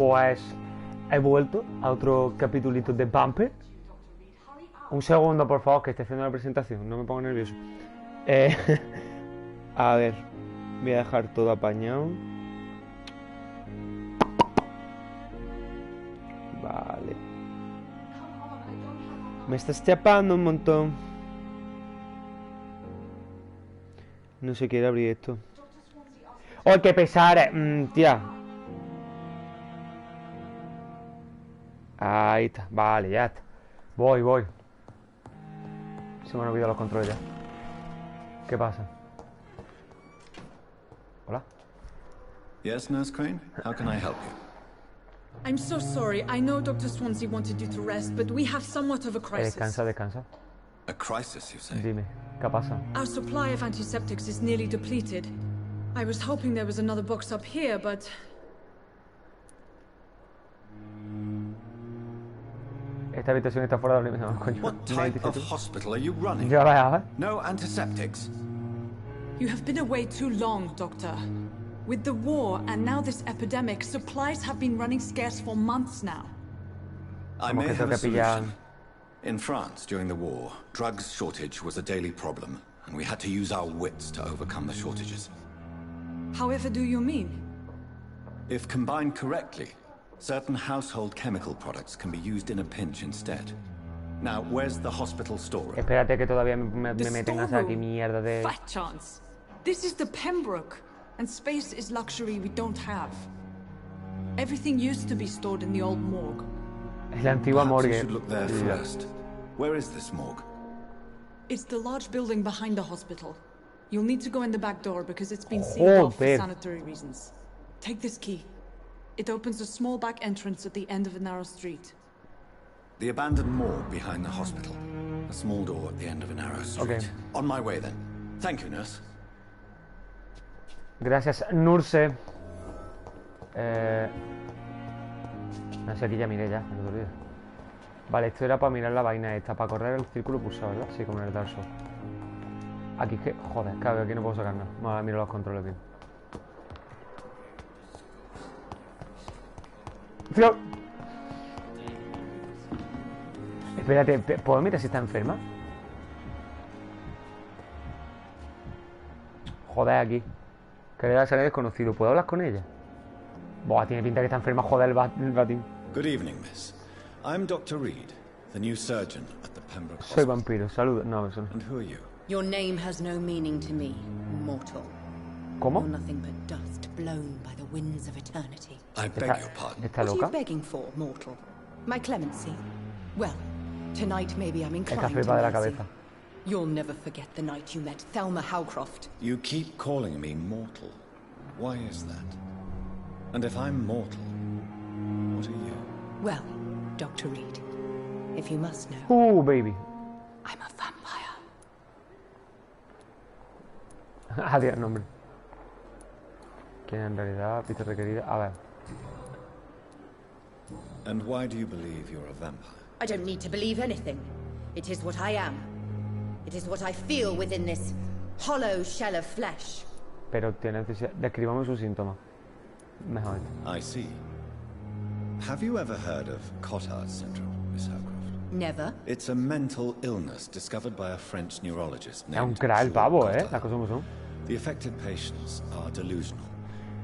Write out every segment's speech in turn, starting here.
Pues he vuelto a otro capitulito de Vampyr. Un segundo, por favor, que esté haciendo la presentación, no me pongo nervioso. A ver, voy a dejar todo apañado. Vale. Me estás chapando un montón. No se quiere abrir esto. ¡Oh, qué pesar! Tía. Ahí está, vale, ya está. Voy. Se me han olvidado los controles ya. ¿Qué pasa? Hola. Yes, Nurse Crane? How can I help you? I'm so sorry. I know Dr. Swansea wanted you to rest, but we have somewhat of a crisis. Descansa. A crisis, you say? Dime, ¿qué pasa? Our supply of antiseptics is nearly depleted. I was hoping there was another box up here, but... Esta habitación está fuera de la coño. What type of hospital are you running? Ya la No antiseptics? You have been away too long, Doctor. With the war and now this epidemic, supplies have been running scarce for months now. I may have a solution. In France, during the war, drugs shortage was a daily problem, and we had to use our wits to overcome the shortages. However do you mean? If combined correctly, certain household chemical products can be used in a pinch instead. Now, where's the hospital storeroom? Espérate que todavía me meten a hacer aquí mierda de... Fat chance. This is the Pembroke, and space is luxury we don't have. Everything used to be stored in the old morgue. Es la antigua morgue. You should look there first. Where is this morgue? It's the large building behind the hospital. You'll need to go in the back door because it's been sealed off for sanitary reasons. Take this key. It opens a small back entrance at the end of a narrow street. The abandoned morgue behind the hospital. A small door at the end of a narrow street. Okay. On my way then. Thank you, nurse. Gracias, Nurse. No sé, aquí ya miré ya, no te olvides. Vale, esto era para mirar la vaina esta, para correr el círculo pulsado, ¿verdad? Sí, como en el Dark Souls. Aquí es que, joder, claro, aquí no puedo sacar nada. Vamos a mirar los controles bien. ¡Tío! Espérate, ¿puedo mirar si está enferma? Joder, aquí. Que le da a salir desconocido. ¿Puedo hablar con ella? Buah, tiene pinta que está enferma, joder, el batín. Good evening, miss. I'm Dr. Reed, the new surgeon at the Pembroke Soy Hospital. vampiro, saludos. No, eso no. And who are you? Your name has no meaning to me, mortal. ¿Cómo? You're nothing but dust blown by the winds of eternity. I beg your pardon. ¿Está What are you loca? begging for, mortal? My clemency? Well, tonight maybe I'm Está inclined to flipa de la mercy. cabeza. You'll never forget the night you met Thelma Howcroft. You keep calling me mortal. Why is that? And if I'm mortal, what are you? Well, Dr. Reed, if you must know, Baby. I'm a vampire. Adiós, nombre. ¿Quién en realidad? Pista requerida. A ver. And why do you believe you're a vampire? I don't need to believe anything. It is what I am. It is what I feel within this hollow shell of flesh. Pero tiene necesidad. Describamos sus síntomas. Mejor. I see. Have you ever heard of Cotard's syndrome, Miss Howcroft? Never. It's a mental illness discovered by a French neurologist Es un named crack el Jules pavo, Cotard. Las cosas como son. The affected patients are delusional.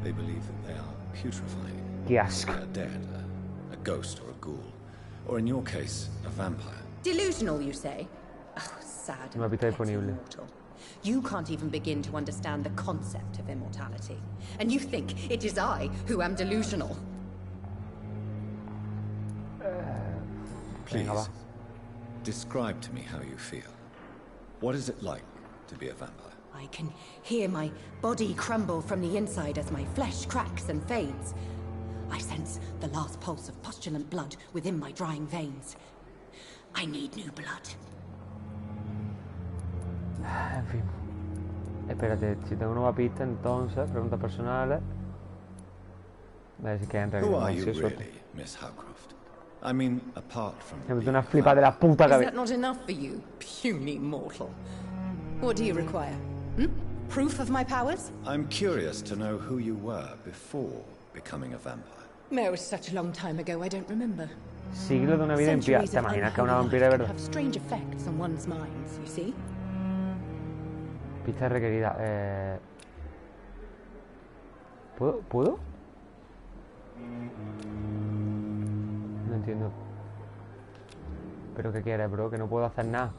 They believe that they are putrefying. Qué asco. They are dead, a ghost or a ghoul. Or in your case, a vampire. Delusional, you say? Oh, sad. Una pista and petty disponible. mortal. You can't even begin to understand the concept of immortality. And you think it is I who am delusional. Please, Venga, va. describe to me how you feel. What is it like to be a vampire? I can hear my body crumble from the inside as my flesh cracks and fades. I sense the last pulse of postulant blood within my drying veins. I need new blood. En fin. Espérate, si tengo nueva pista, entonces, preguntas personales. A ver si queda en Who realidad. are Sí, you suerte. really, Miss Howcroft? I mean, apart from Me meto being una a flipa de la vampire. puta Is cabeza. that not enough for you, puny mortal? What do you require? Hmm? Proof of my powers? I'm curious to know who you were before becoming a vampire. No, it's such a long time ago, I don't remember. Siglo de una vida impía. ¿Te imaginas que es una vampira de verdad? Have strange effects on one's minds, you see? Pista requerida. ¿Puedo? No entiendo. ¿Pero qué quieres, bro? Que no puedo hacer nada.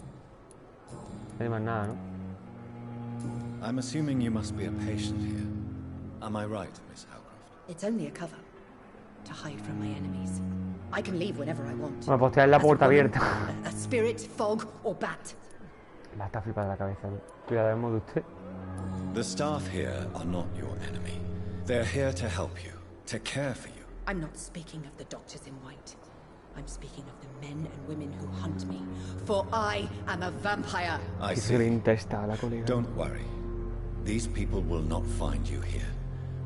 No hay más nada, ¿no? I'm assuming you must be a patient here. Am I right, Miss Howcroft? It's only a cover. To hide from my enemies. I can leave whenever I want. Bueno, pues tienes la puerta abierta. A spirit, fog, or bat. Va a estar flipada la cabeza, ¿no? Cuidaremos de usted. The staff here are not your enemy. They're here to help you, to care for you. I'm not speaking of the doctors in white. I'm speaking of the men and women who hunt me. For I am a vampire. I Qué see. grinta está la colega. Don't worry. These people will not find you here.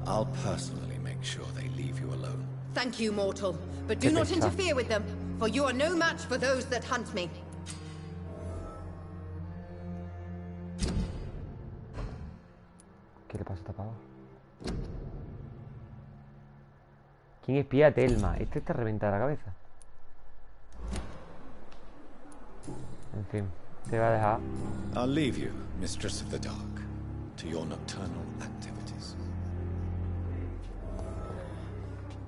I'll personally make sure they leave you alone. Thank you, mortal. But do not interfere with them, for you are no match for those that hunt me. ¿Qué le pasa a esta pava? ¿Quién espía a Thelma? Este está reventada la cabeza. En fin, te va a dejar. I'll leave you, Mistress of the Dark, to your nocturnal activities.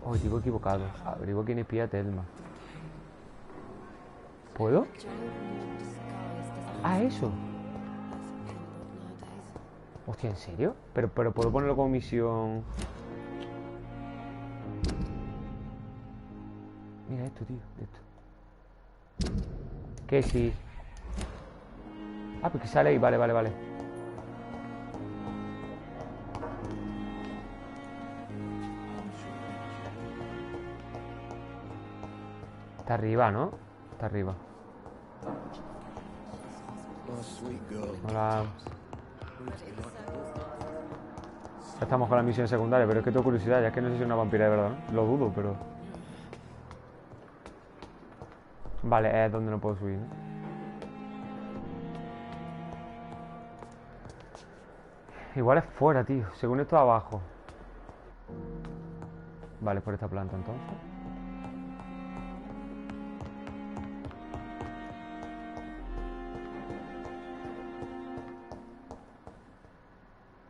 Oh, digo equivocado. Averiguo quién espía a Thelma. ¿Puedo? Ah, eso. Hostia, ¿en serio? Pero puedo ponerlo como misión. Mira esto, tío. Esto. Que sí. Ah, pues que sale ahí. Vale. Está arriba, ¿no? Está arriba. Hola. Ya estamos con la misión secundaria, pero es que tengo curiosidad, ya es que no sé si es una vampira de verdad, ¿no? Lo dudo, pero... Vale, es donde no puedo subir, ¿no? Igual es fuera, tío. Según esto, abajo. Vale, por esta planta, entonces.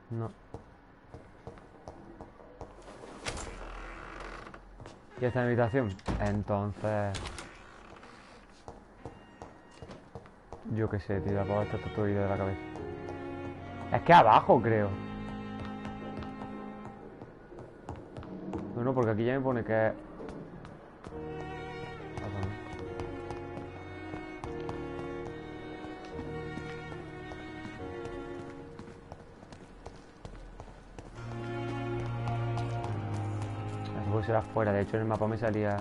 No. ¿Y esta habitación? Entonces... Yo qué sé, tío, la pava está todo de la cabeza. Es que abajo, creo. No, porque aquí ya me pone que... Puede ser afuera, de hecho en el mapa me salía...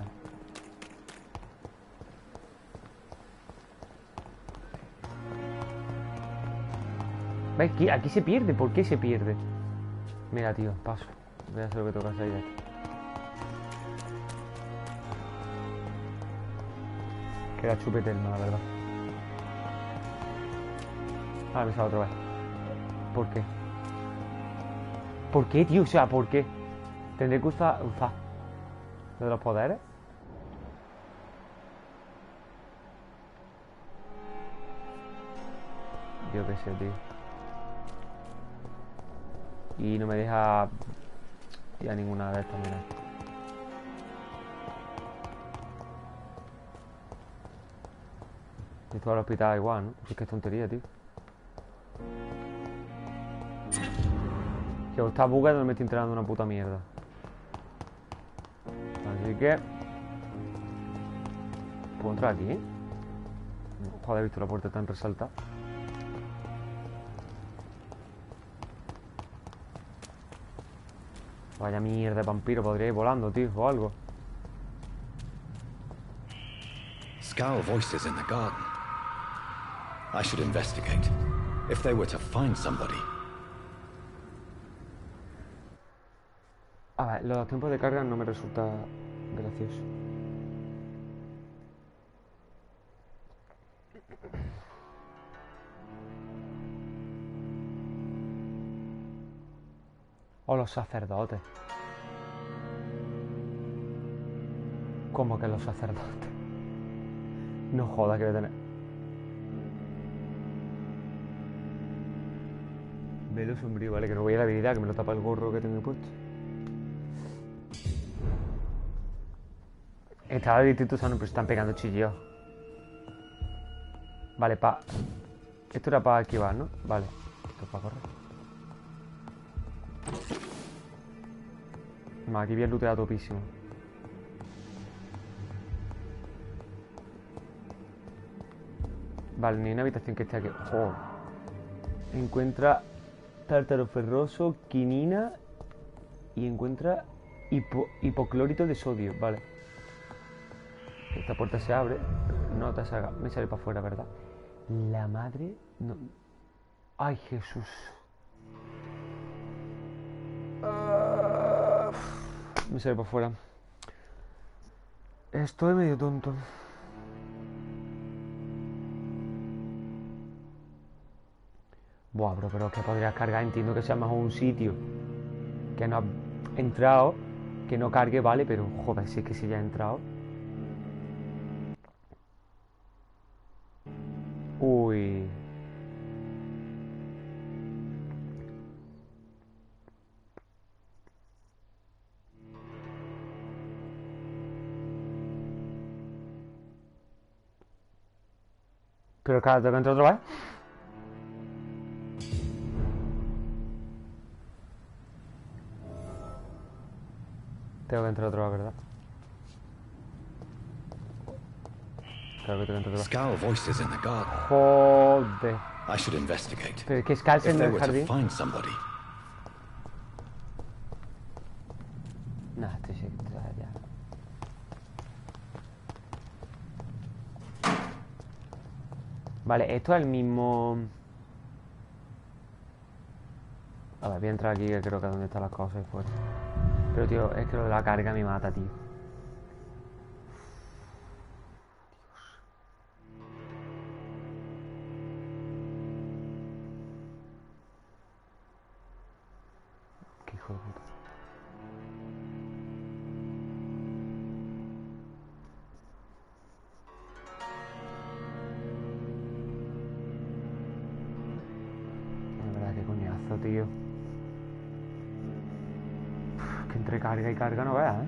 ¿Ves? Aquí se pierde, ¿por qué se pierde? Mira, tío, paso. Voy a hacer lo que toca hacer ya. Queda chupetelma, la verdad. Ahora me sale otra vez. ¿Por qué? ¿Por qué, tío? O sea, ¿por qué? Tendré que usar lo de los poderes. Yo qué sé, tío. Y no me deja ya ninguna de estas, mira. Esto al hospital igual, ¿no? Es que es tontería, tío. Que está bugado y no me estoy enterando de una puta mierda. Así que... ¿Puedo entrar aquí? Joder, he visto la puerta tan resaltada. Vaya mierda de vampiro, podría ir volando, tío, o algo. Scowl voices in the garden. I should investigate. If they were to find somebody. A ver, los tiempos de carga no me resulta gracioso. O los sacerdotes. ¿Cómo que los sacerdotes? No jodas que voy a tener. Velo sombrío, vale, que no voy a la habilidad, que me lo tapa el gorro que tengo puesto. Estaba de distinto sano, pero están pegando chillos. Vale, esto era para esquivar, ¿no? Vale, esto es para correr. Aquí voy a lootear topísimo. Vale, ni una habitación que esté aquí. Joder. Encuentra tártaro ferroso, quinina y encuentra hipoclorito de sodio. Vale. Esta puerta se abre. No te salga. Me sale para afuera, ¿verdad? La madre... No. Ay, Jesús. Me sale para afuera. Estoy medio tonto. Buah, bro, pero que podrías cargar. Entiendo que sea más un sitio que no ha entrado, que no cargue, vale, pero joder, si es que si ya ha entrado. Uy. Pero claro, tengo que entrar otra vez. Tengo que entrar otra vez, ¿verdad? Claro que tengo que entrar otra vez. Scowl voices in the garden. Joder. I should investigate. Pero que Scowl en el jardín. Find somebody. Nah, estoy seguro ya. Vale, esto es el mismo... A ver, voy a entrar aquí, que creo que es donde están las cosas después. Pero, tío, es que lo de la carga me mata, tío. Qué hijo de puta. La verdad, qué coñazo, tío. Que entre carga y carga no veas, ¿eh?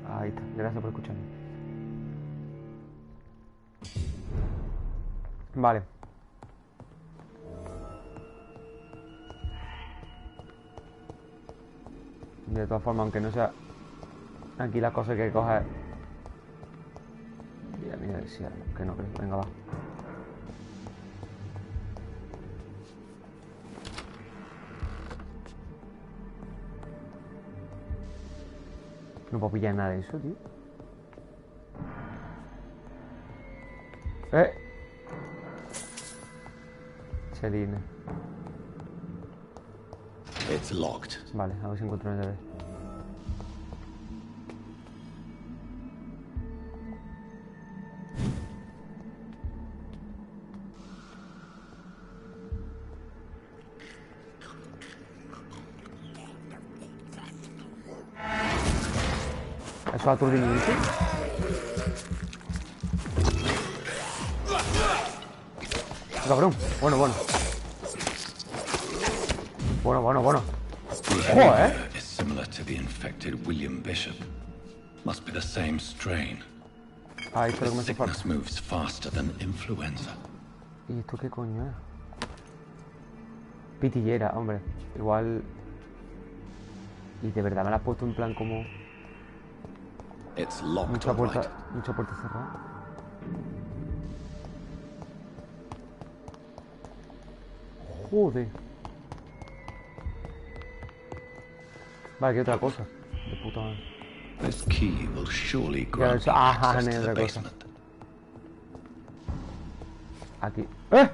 Ahí está, gracias por escucharme. Vale. De todas formas, aunque no sea... Aquí la cosa que hay que coger... Ya, mira, decía que no creo. Venga, va. No puedo pillar nada de eso, tío. Selina. It's locked. Vale, a ver si encuentro una llave. ¿Eso es aturdimiento? Cabrón, bueno. Bueno. Joder, Is similar to the infected William Bishop. Must be the same strain. Ahí creo The que me hace falta. sickness moves faster than influenza. ¿Y esto qué coño es? Pitillera, hombre. Igual... Y de verdad me la has puesto en plan como... It's locked, Mucha all puerta right. cerrada. Joder. Vale, ¿qué otra cosa? De puta madre. This key will surely Ya, grant eso... you Ajá, access no to hay the otra cosa. basement. Aquí. Me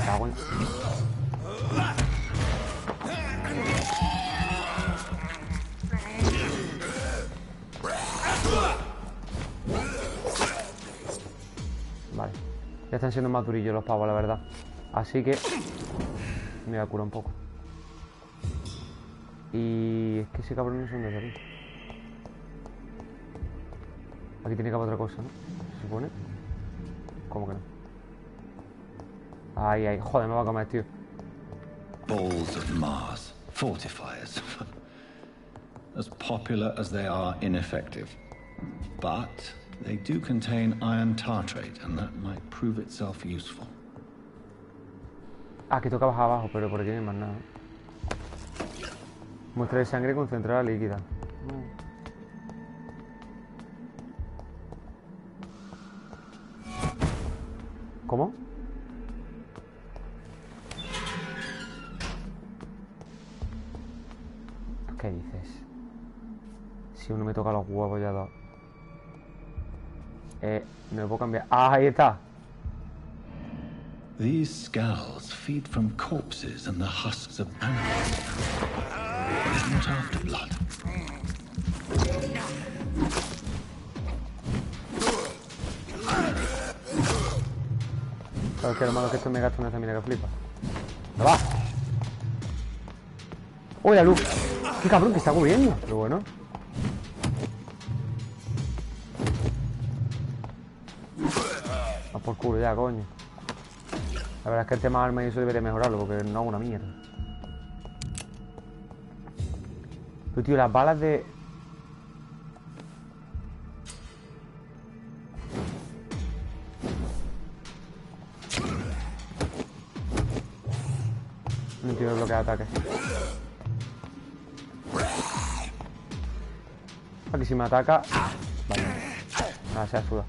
cago en... Vale. Ya están siendo más durillos los pavos, la verdad. Así que... Me voy a curar un poco. Y es que ese cabrón no sé dónde salir. Aquí tiene que haber otra cosa, ¿no? Se supone. ¿Cómo que no? Ay, ay, joder, me va a comer, tío. Balls of Mars, fortifiers. As popular as they are ineffective. But they do contain iron tartrate, and that might prove itself useful. Aquí toca bajar abajo, pero por aquí no hay más nada. Muestra de sangre concentrada líquida. ¿Cómo? ¿Qué dices? Si uno me toca los huevos ya dos. No me puedo cambiar. ¡Ah, ahí está! These skulls feed from corpses and the husks of animals. They're not after blood. Claro que lo malo es que esto me gasta una estamina que flipa. ¡No va! ¡Uy, la luz! ¡Qué cabrón que está cubriendo! Pero bueno. Va por culo ya, coño. La verdad es que el tema arma y eso debería mejorarlo, porque no hago una mierda. Pero tío, las balas de... No entiendo el bloque de ataque. Aquí si me ataca... Vale. Nada, se asuda.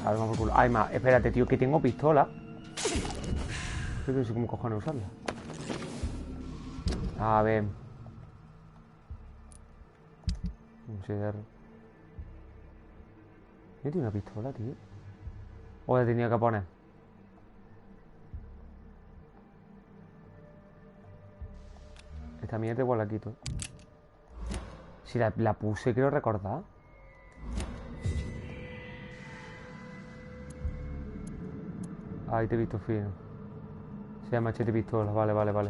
A ver, vamos por culo. Ay, más. Espérate, tío, que tengo pistola. Pero no sé cómo cojones usarla. A ver. No sé. Yo tengo una pistola, tío. O la tenía que poner. Esta mierda igual la quito. Si la puse, creo recordar. Ahí te he visto fino. Se llama machete y pistola. Vale, vale, vale.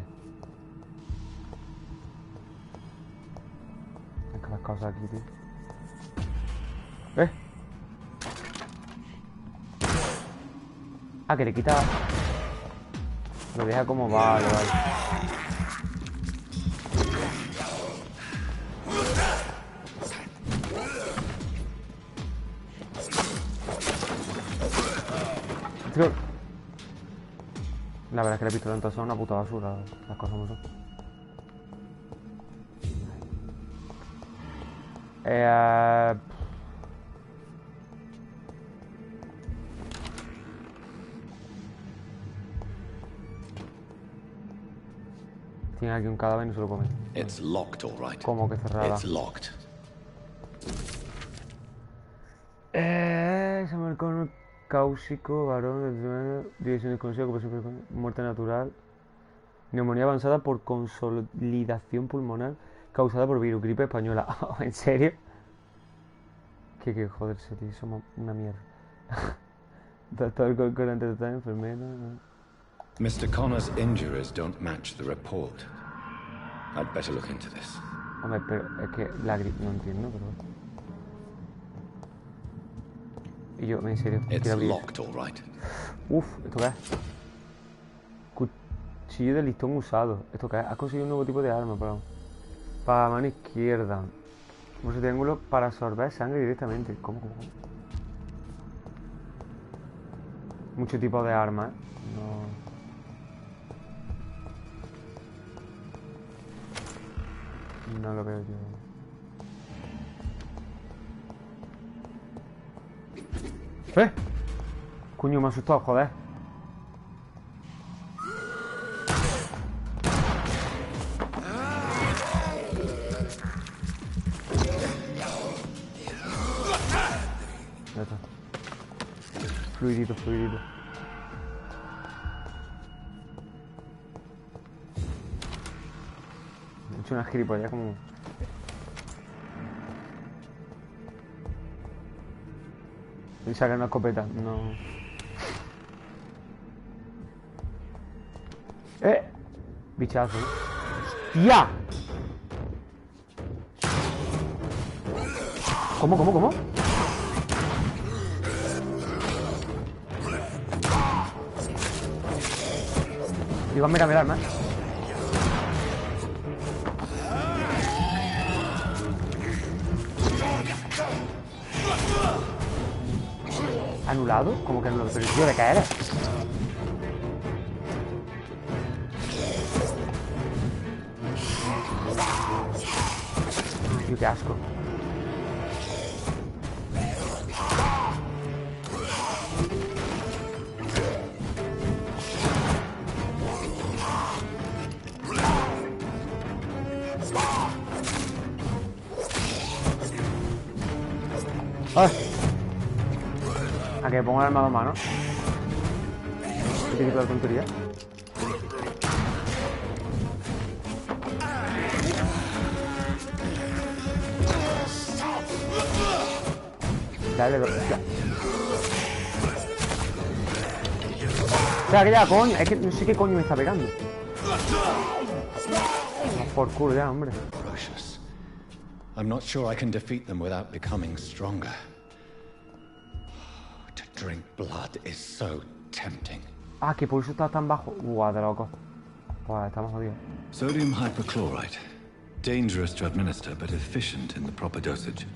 Es que las cosas aquí, tío. Ah, que le quita. Lo deja como vale, vale. Tío. La verdad es que la pistola entonces es una puta basura. Las cosas como son. Tiene aquí un cadáver y no se lo come. It's locked, all right. ¿Cómo que cerrada? It's locked. Se marcó un cáusico, varón, dirección desconocida, ocupación, muerte natural. Neumonía avanzada por consolidación pulmonar causada por virus, gripe española. ¿En serio? Que joderse, tío, somos una mierda. Doctor concurrente total, enfermera. Mr. Connor's injuries don't match the report. I'd better look into this. Hombre, pero es que la gripe no entiendo, pero... Y yo, en serio, It's quiero abrir. locked, all right. Uf, ¿esto qué es? Cuchillo de listón usado. ¿Esto qué es? Has conseguido un nuevo tipo de arma, perdón. Para la mano izquierda. Pulso triángulo para absorber sangre directamente. ¿Cómo? Mucho tipo de armas, ¿eh? No lo veo yo. Coño, me ha asustado, joder. Ya está. Fluidito, fluidito. He hecho una gilipollas como... Y sacar una escopeta, no... Bichazo, ¿no? ¡Hostia! ¿Cómo? Digo, mira, arma. ¿Anulado? ¿Cómo que anulado? Pero tío, ¿de qué era? Tío, qué asco. ¡Ah! A que pongo el arma a 2 manos. Te quito la tontería. Dale, ya. O sea, que ya, coño. Es que no sé qué coño me está pegando. Por culo ya, hombre. Precious. I'm not sure I can defeat them without becoming stronger. To drink blood is so tempting. Ah, que por eso está tan bajo. Guau, de loco. Pues estamos jodidos. Sodium hypochlorite. Dangerous to administer, but efficient in the proper dosage.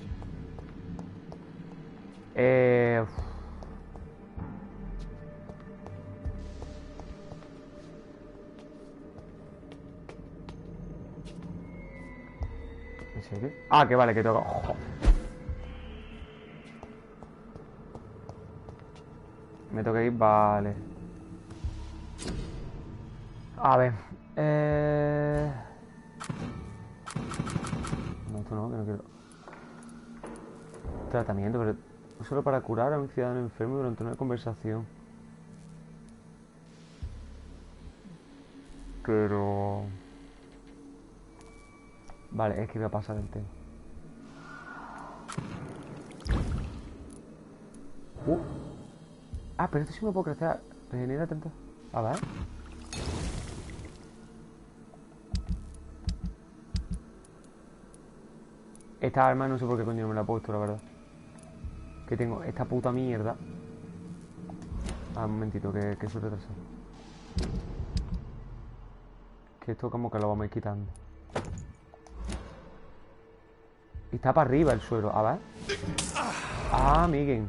¿En serio? Ah, que vale, que toca. Joder. Me toca ir, vale. A ver. No, esto no, que no quiero. Tratamiento, pero solo para curar a un ciudadano enfermo durante una conversación. Pero... Vale, es que voy a pasar el tema. Ah, pero esto sí me puedo crecer. Regenera tanto. A ver. Esta arma no sé por qué coño no me la he puesto, la verdad. Que tengo esta puta mierda. Ah, un momentito, que soy retrasado. Que esto como que lo vamos a ir quitando. Y está para arriba el suelo, a ver. Ah, amiguen.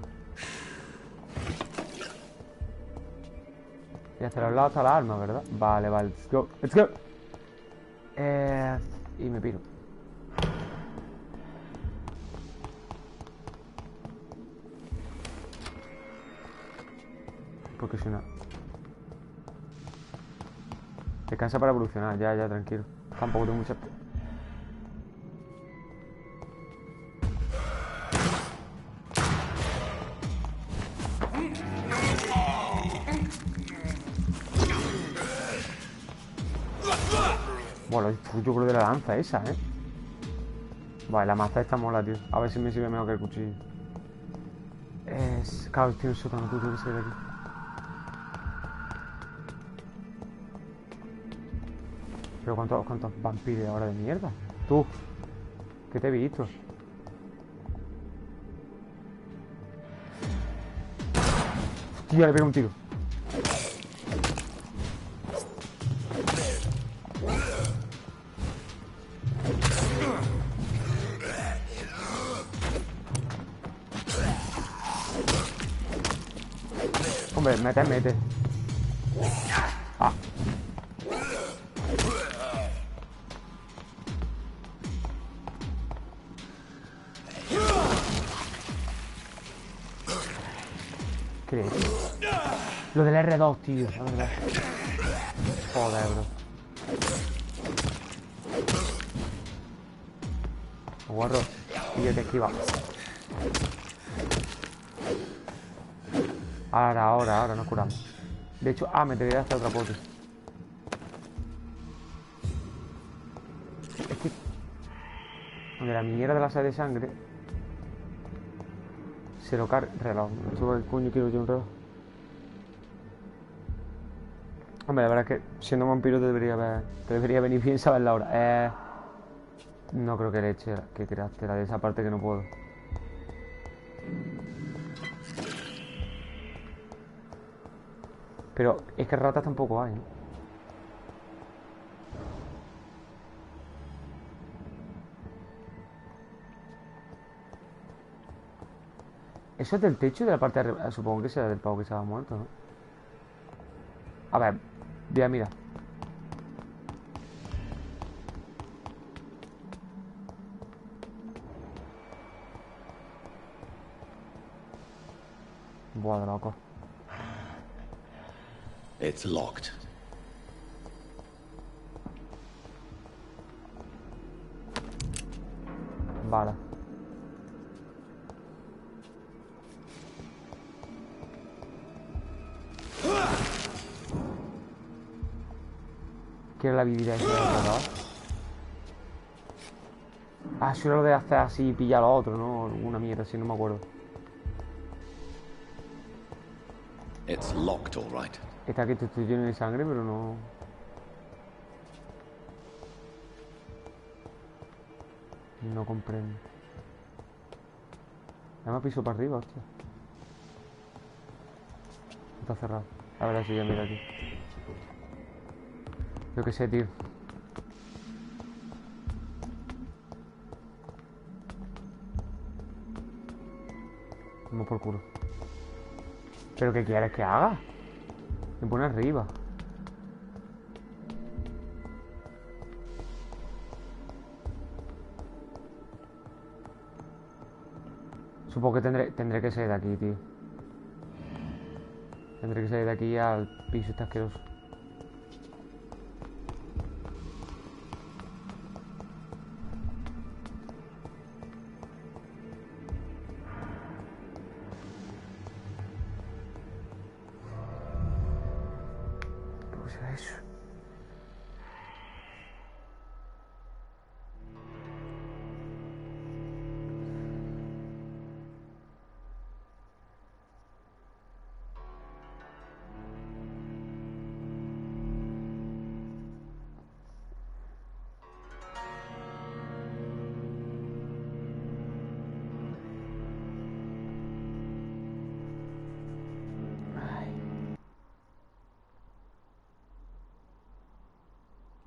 Y hacia los lados está la arma, ¿verdad? Vale, let's go, y me piro. Porque si no... Descansa para evolucionar, ya, tranquilo. Tampoco tengo mucha... Bueno, yo creo de la lanza esa, ¿eh? Vale, la maza está mola, tío. A ver si me sirve mejor que el cuchillo. Claro, tiene el sótano, tú tienes que ser de aquí. Pero ¿cuántos vampiros ahora de mierda? Tú, que te he visto. Hostia, le pego un tiro. Hombre, mete. Ah. ¿Qué es? Lo del R2, tío, la verdad. Joder, bro. Guarro. Y yo te esquiva. Ahora nos curamos. De hecho, me debería hacer otra pote. Es que... Donde la mierda de la sal de sangre... Se lo carga... Reloj. ¿Qué coño quiero yo un reloj? Hombre, la verdad es que siendo un vampiro te debería venir bien saber la hora. No creo que le eche que creaste la de esa parte que no puedo. Pero es que ratas tampoco hay, ¿no? Eso es del techo y de la parte de arriba. Supongo que será del pavo que se ha muerto, ¿no? A ver, ya mira. Buah, de loco. It's locked. Vale. ¿Qué era la habilidad esa de atrapar? Ah, eso era lo de hacer así y pillar a los otros, ¿no? Alguna mierda así, no me acuerdo. It's locked, all right. Está que te estoy lleno de sangre, pero no... No comprendo. Además piso para arriba, hostia. Está cerrado. A ver si ya mira aquí. Yo qué sé, tío. Vamos por culo. ¿Pero qué quieres que haga? Me pone arriba. Supongo que tendré que salir de aquí, tío. Tendré que salir de aquí al piso este asqueroso. ¿Qué será eso?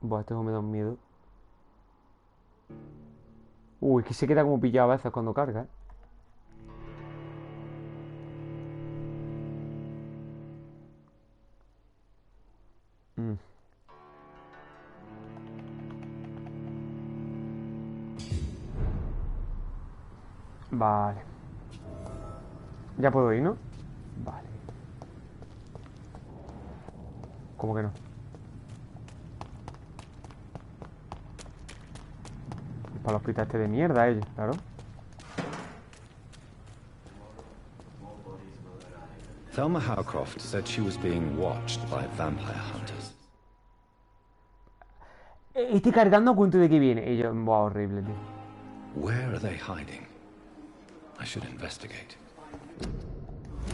Buah, este juego me da un miedo. Uy, es que se queda como pillado a veces cuando carga, ¿eh? Mm. Vale. Ya puedo ir, ¿no? Vale. ¿Cómo que no? Para el hospital este de mierda, ellos, claro. Thelma Howcroft said she was being watched by vampire hunters. Estoy cargando a cuento de que viene. Y yo, buah, horrible, tío. Where are they hiding? I should investigate.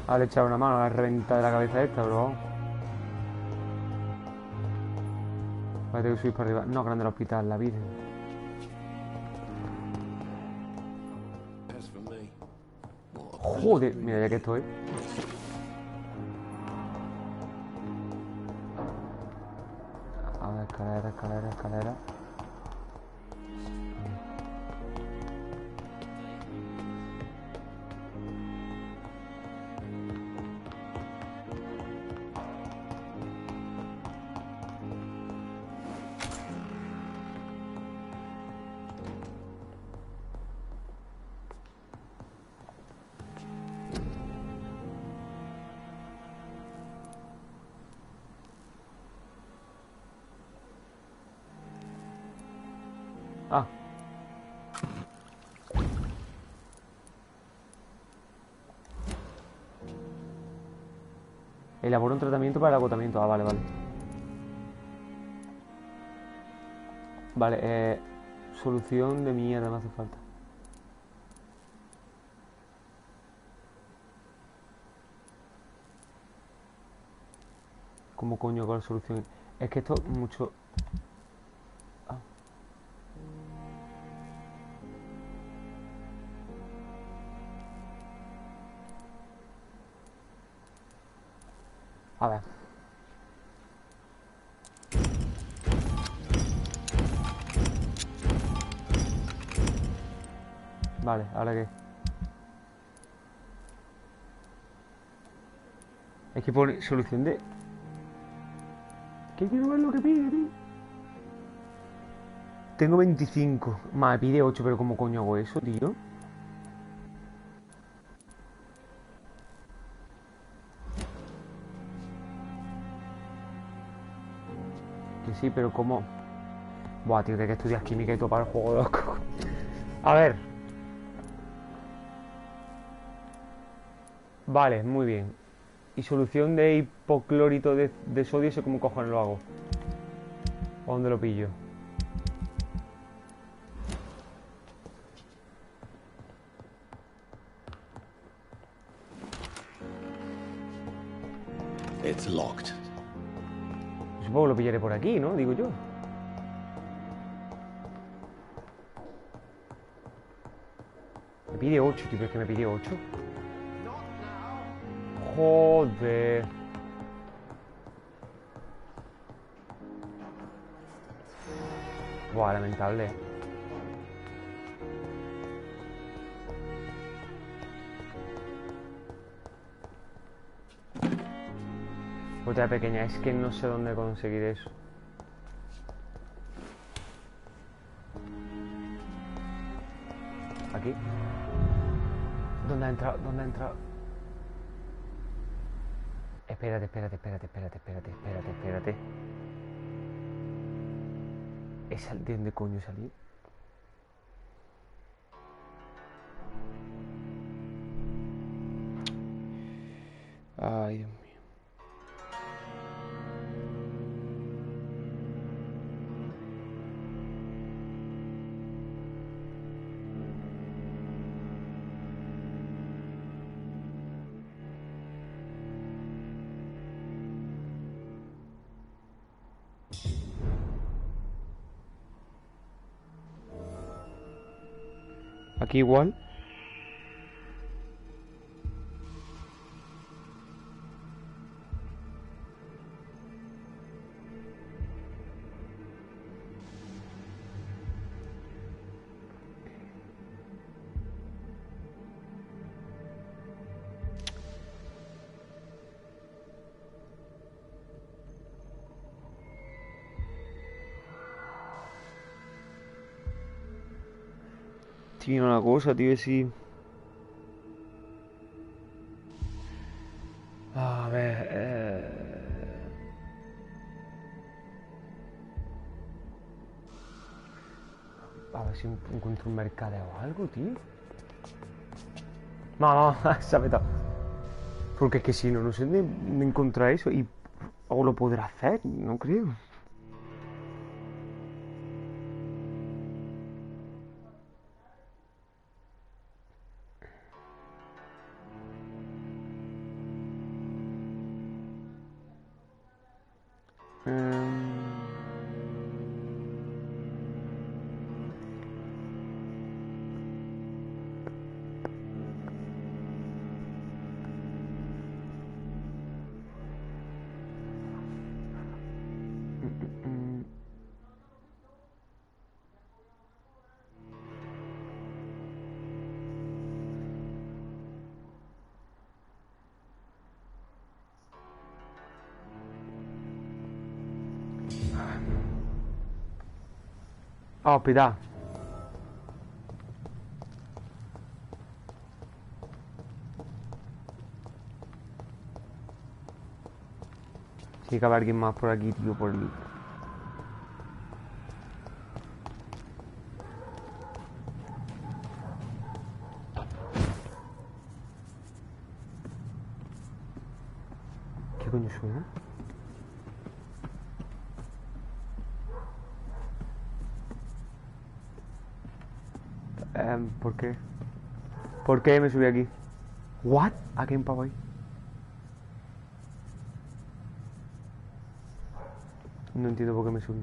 Ahora le he echado una mano a la reventa de la cabeza esta, bro. Vale, tengo que subir para arriba. No, grande el hospital, la virgen. Joder, mira, ya que estoy. A ver, escalera, escalera, escalera. Ah. Elabora un tratamiento para el agotamiento. Ah, vale, vale. Vale, solución de mierda me hace falta. ¿Cómo coño con la solución? Es que esto es mucho... Ah. A ver. Vale, ¿ahora qué? Es que pone solución de... ¿Qué quiero ver lo que pide, tío? Tengo 25. Me pide 8, pero ¿cómo coño hago eso, tío? Que sí, pero ¿cómo? Buah, tío, que hay que estudiar química y todo para el juego de los cocos. A ver. Vale, muy bien. Y solución de hipoclorito de sodio, ¿eso cómo cojones lo hago? ¿O dónde lo pillo? It's locked. Supongo que lo pillaré por aquí, ¿no? Digo yo. Me pide 8, tío, pero es que me pide 8. Joder. Buah, lamentable. Otra pequeña, es que no sé dónde conseguir eso. Aquí. ¿Dónde ha entrado? ¿Dónde ha entrado? Espérate. ¿De dónde coño salí? Ay, Dios mío. Aquí igual. Tiene una cosa, tío, sí. A ver, a ver si encuentro un mercadeo o algo, tío. No, se ha petado. Porque es que si no, no sé dónde encontrar eso. Y o lo podrá hacer, no creo. Oh, pida. Tiene que haber alguien más por aquí, tío, por el... ¿Qué coño suena? ¿Por qué? ¿Por qué me subí aquí? ¿What? ¿A qué pavo ahí? No entiendo por qué me subí.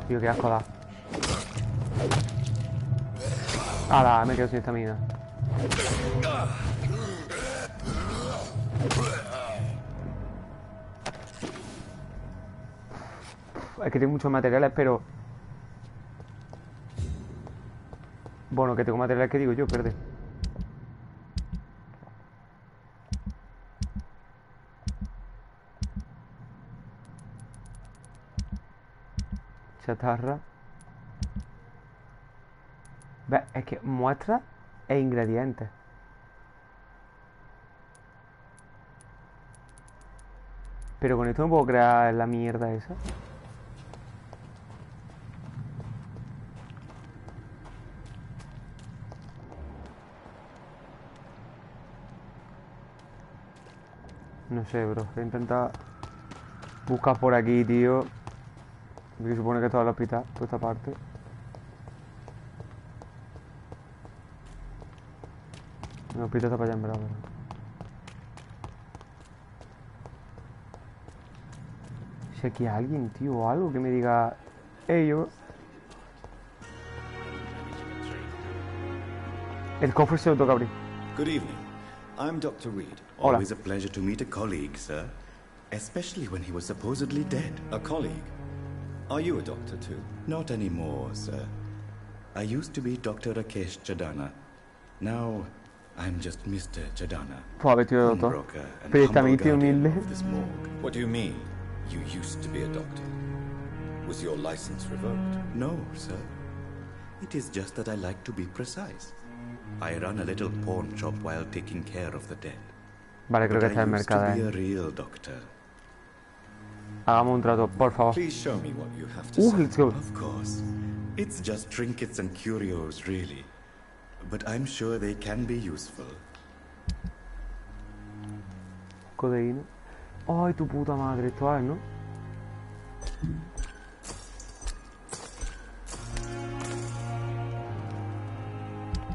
Tío, qué asco da. ¡Hala! Me quedo sin estamina. Es que tengo muchos materiales, pero... Bueno, que tengo materiales que digo yo, perde. Chatarra. ¿Ves? Es que muestra e ingredientes. Pero con esto no puedo crear la mierda esa. No sé, bro. Voy a intentar buscar por aquí, tío. Se supone que está el hospital, por esta parte. El hospital está para allá en verdad, pero... Si aquí hay alguien, tío, o algo que me diga... Hey, yo... El cofre se lo toca abrir. Good evening. I'm Dr. Reed. Hola. Always a pleasure to meet a colleague, sir. Especially when he was supposedly dead. A colleague. Are you a doctor too? Not anymore, sir. I used to be Dr. Rakesh Chadana. Now, I'm just Mr. Chadana. Pues vestido de doctor. Broker and Pero está humble mi tío guardian humilde. of this morgue. What do you mean? You used to be a doctor. Was your license revoked? No, sir. It is just that I like to be precise. I run a little pawn shop while taking care of the dead. Vale, creo que But está en I el used to mercado. be a real doctor. Hagamos un trato, por favor. Please show me what you have to say. Let's go. Of course. It's just trinkets and curios, really. But I'm sure they can be useful. Codeína. Ay, tu puta madre, esto es, ¿no?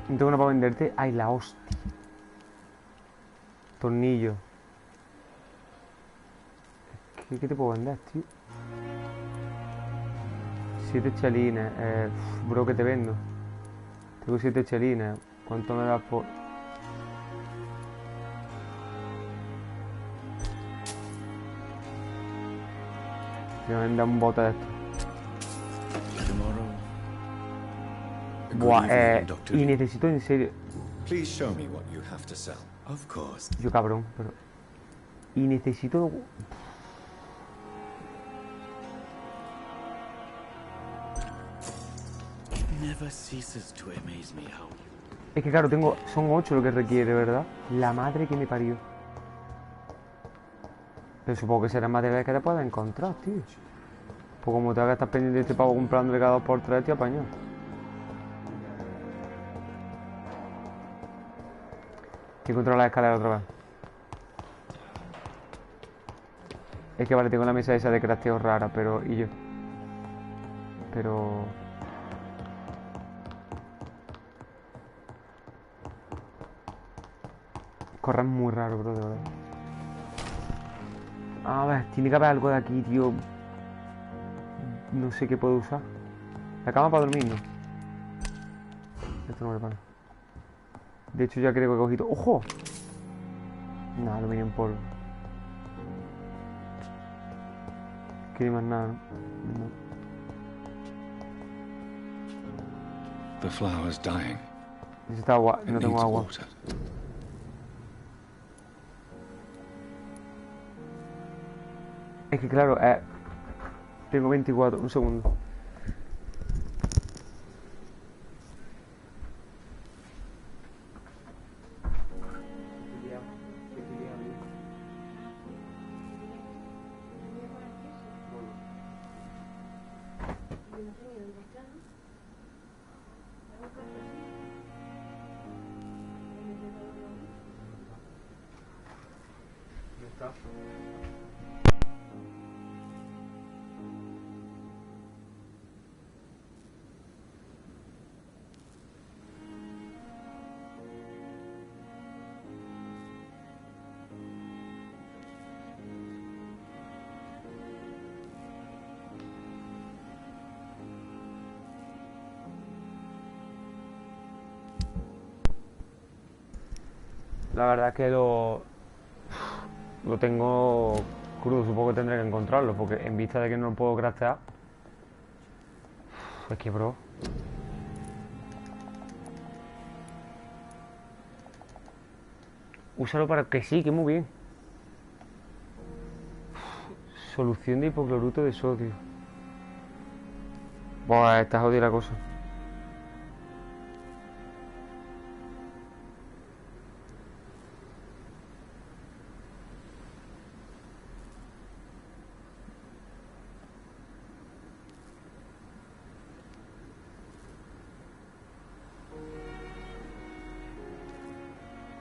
No tengo una para venderte. Ay, la hostia. Tornillo. ¿Qué te puedo vender, tío? 7 chelines. Bro, que te vendo. Tengo 7 chelines. ¿Cuánto me das por...? Me venda un bote de esto. Buah, y necesito en serio... Please show me what you have to sell. Of course. Yo cabrón, pero... Y necesito... It never ceases to amaze me how you... Es que claro, tengo... Son 8 lo que requiere, ¿verdad? La madre que me parió. Pero supongo que serán materiales que te puedas encontrar, tío. Pues como te hagas estar pendiente de este pavo comprándole cada 2x3, tío, apañado. Hay que controlar la escalera otra vez. Es que vale, tengo la mesa esa de crafteo rara, pero... ¿Y yo? Pero... Correr muy raro, bro, de verdad. A ver, tiene que haber algo de aquí, tío. No sé qué puedo usar. La cama para dormir, ¿no? Esto no me para. De hecho, ya creo que he cogido... ¡Ojo! No, aluminio en polvo. Que ni más nada, ¿no? No. The flower's dying. Necesito agua. It No tengo needs agua. water. Es que claro, tengo 24. Un segundo. La verdad es que lo tengo crudo. Supongo que tendré que encontrarlo, porque en vista de que no lo puedo craftear. Es que, bro. Úsalo para que sí, que muy bien. Solución de hipocloruto de sodio. Buah, está jodida la cosa.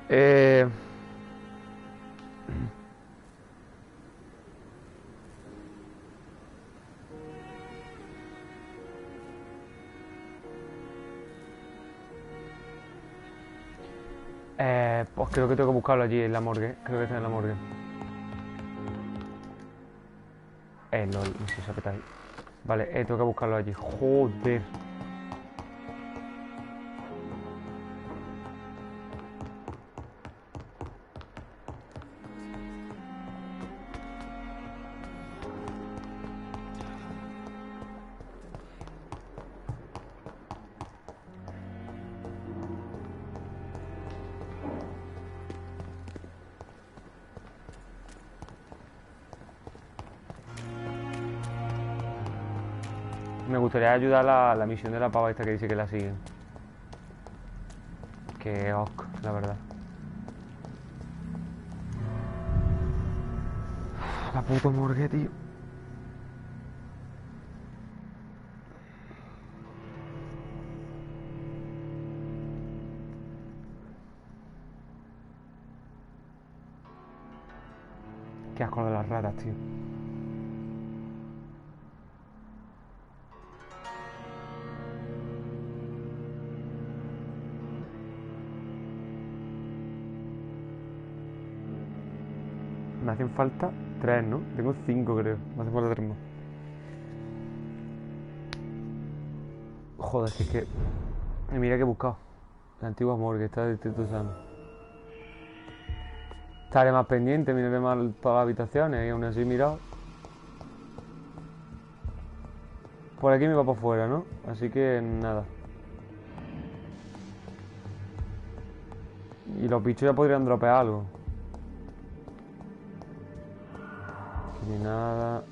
Eh... pues creo que tengo que buscarlo allí en la morgue. Creo que está en la morgue. No sé si se ahí. Vale, tengo que buscarlo allí. Joder. Me gustaría ayudar a la misión de la pava esta que dice que la siguen. Que ok, la verdad. La puta morgue, tío. Qué asco de las raras, tío. Me hacen falta 3, ¿no? Tengo 5, creo. Me hacen falta 3 más. Joder, es que... Mira que he buscado. La antigua morgue, está de Distrito Sano. Estaré más pendiente, miraré más todas las habitaciones y aún así he mirado. Por aquí me va para afuera, ¿no? Así que nada. Y los bichos ya podrían dropear algo. Aquí ni nada.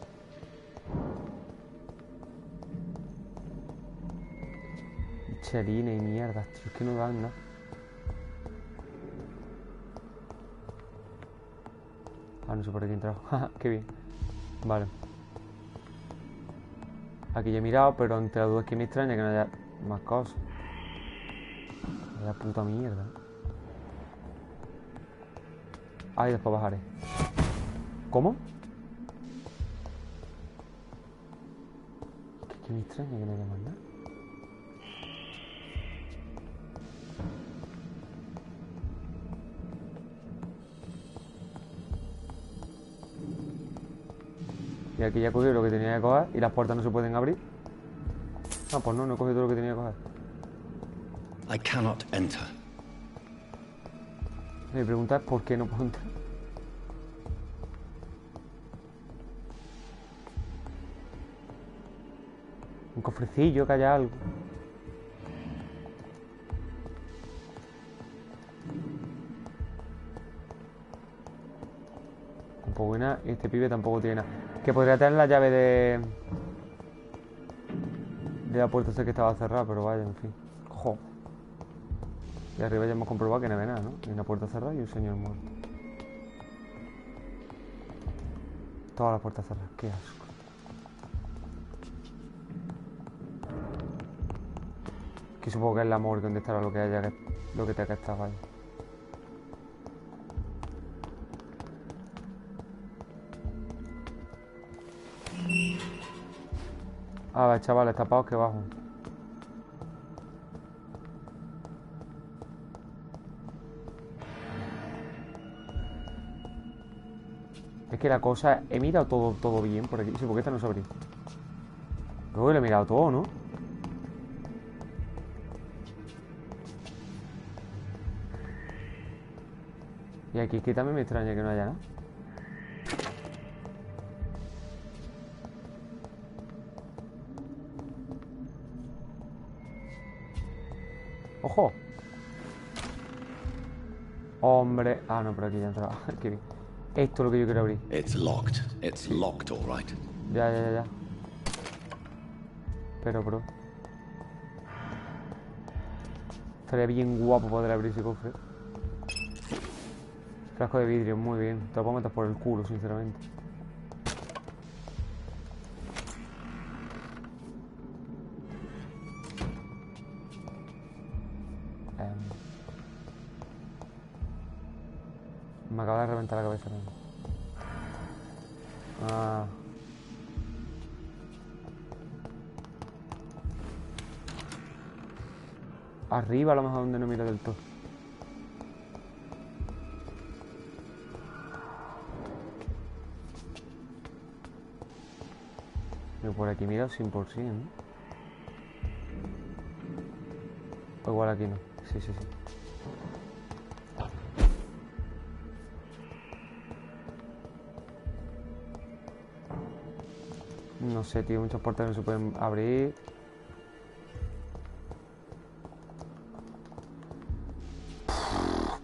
Chelina y mierda, tío, es que no dan nada. Ah, no sé por aquí he entrado. Qué bien. Vale. Aquí ya he mirado, pero entre las dudas que me extraña que no haya más cosas. Vaya puta mierda. Ahí después bajaré. ¿Cómo? Que me extraña que no haya más nada. Y aquí ya he cogido lo que tenía que coger y las puertas no se pueden abrir. Ah, pues no he cogido todo lo que tenía que coger. I cannot enter. Mi pregunta es ¿por qué no puedo entrar? Un cofrecillo, que haya algo. Tampoco hay nada. Y este pibe tampoco tiene nada. Que podría tener la llave de la puerta esa que estaba cerrada, pero vaya, en fin. Jo. Y arriba ya hemos comprobado que no había nada, ¿no? Hay una puerta cerrada y un señor muerto. Todas las puertas cerradas. Qué asco. Aquí supongo que es la morgue donde estará lo que haya, lo que tenga que estar, vaya. A ver, chavales, tapaos que bajo. Es que la cosa... He mirado todo bien por aquí. Sí, porque esta no se abrió. Luego lo he mirado todo, ¿no? Y aquí que también me extraña que no haya nada. ¡Ojo! Hombre. Ah, no, pero aquí ya entraba. Qué bien. Esto es lo que yo quiero abrir. It's locked. It's locked, all right. Ya. Pero, bro. Estaría bien guapo poder abrir ese cofre. Frasco de vidrio, muy bien. Te lo puedo meter por el culo, sinceramente. Me acaba de reventar la cabeza. Ah. Arriba a lo mejor donde no miro del todo. Yo por aquí miro 100%, ¿no? O igual aquí no. Sí. No sé, tío, muchas puertas no se pueden abrir.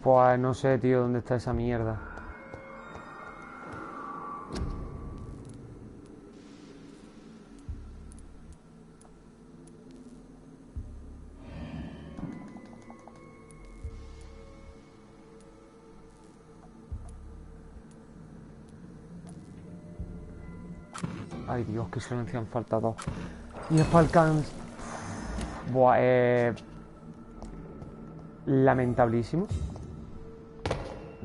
Pues no sé, tío, dónde está esa mierda. Ay, Dios, qué silencio han faltado. Y es para el cans. Buah, lamentablísimo.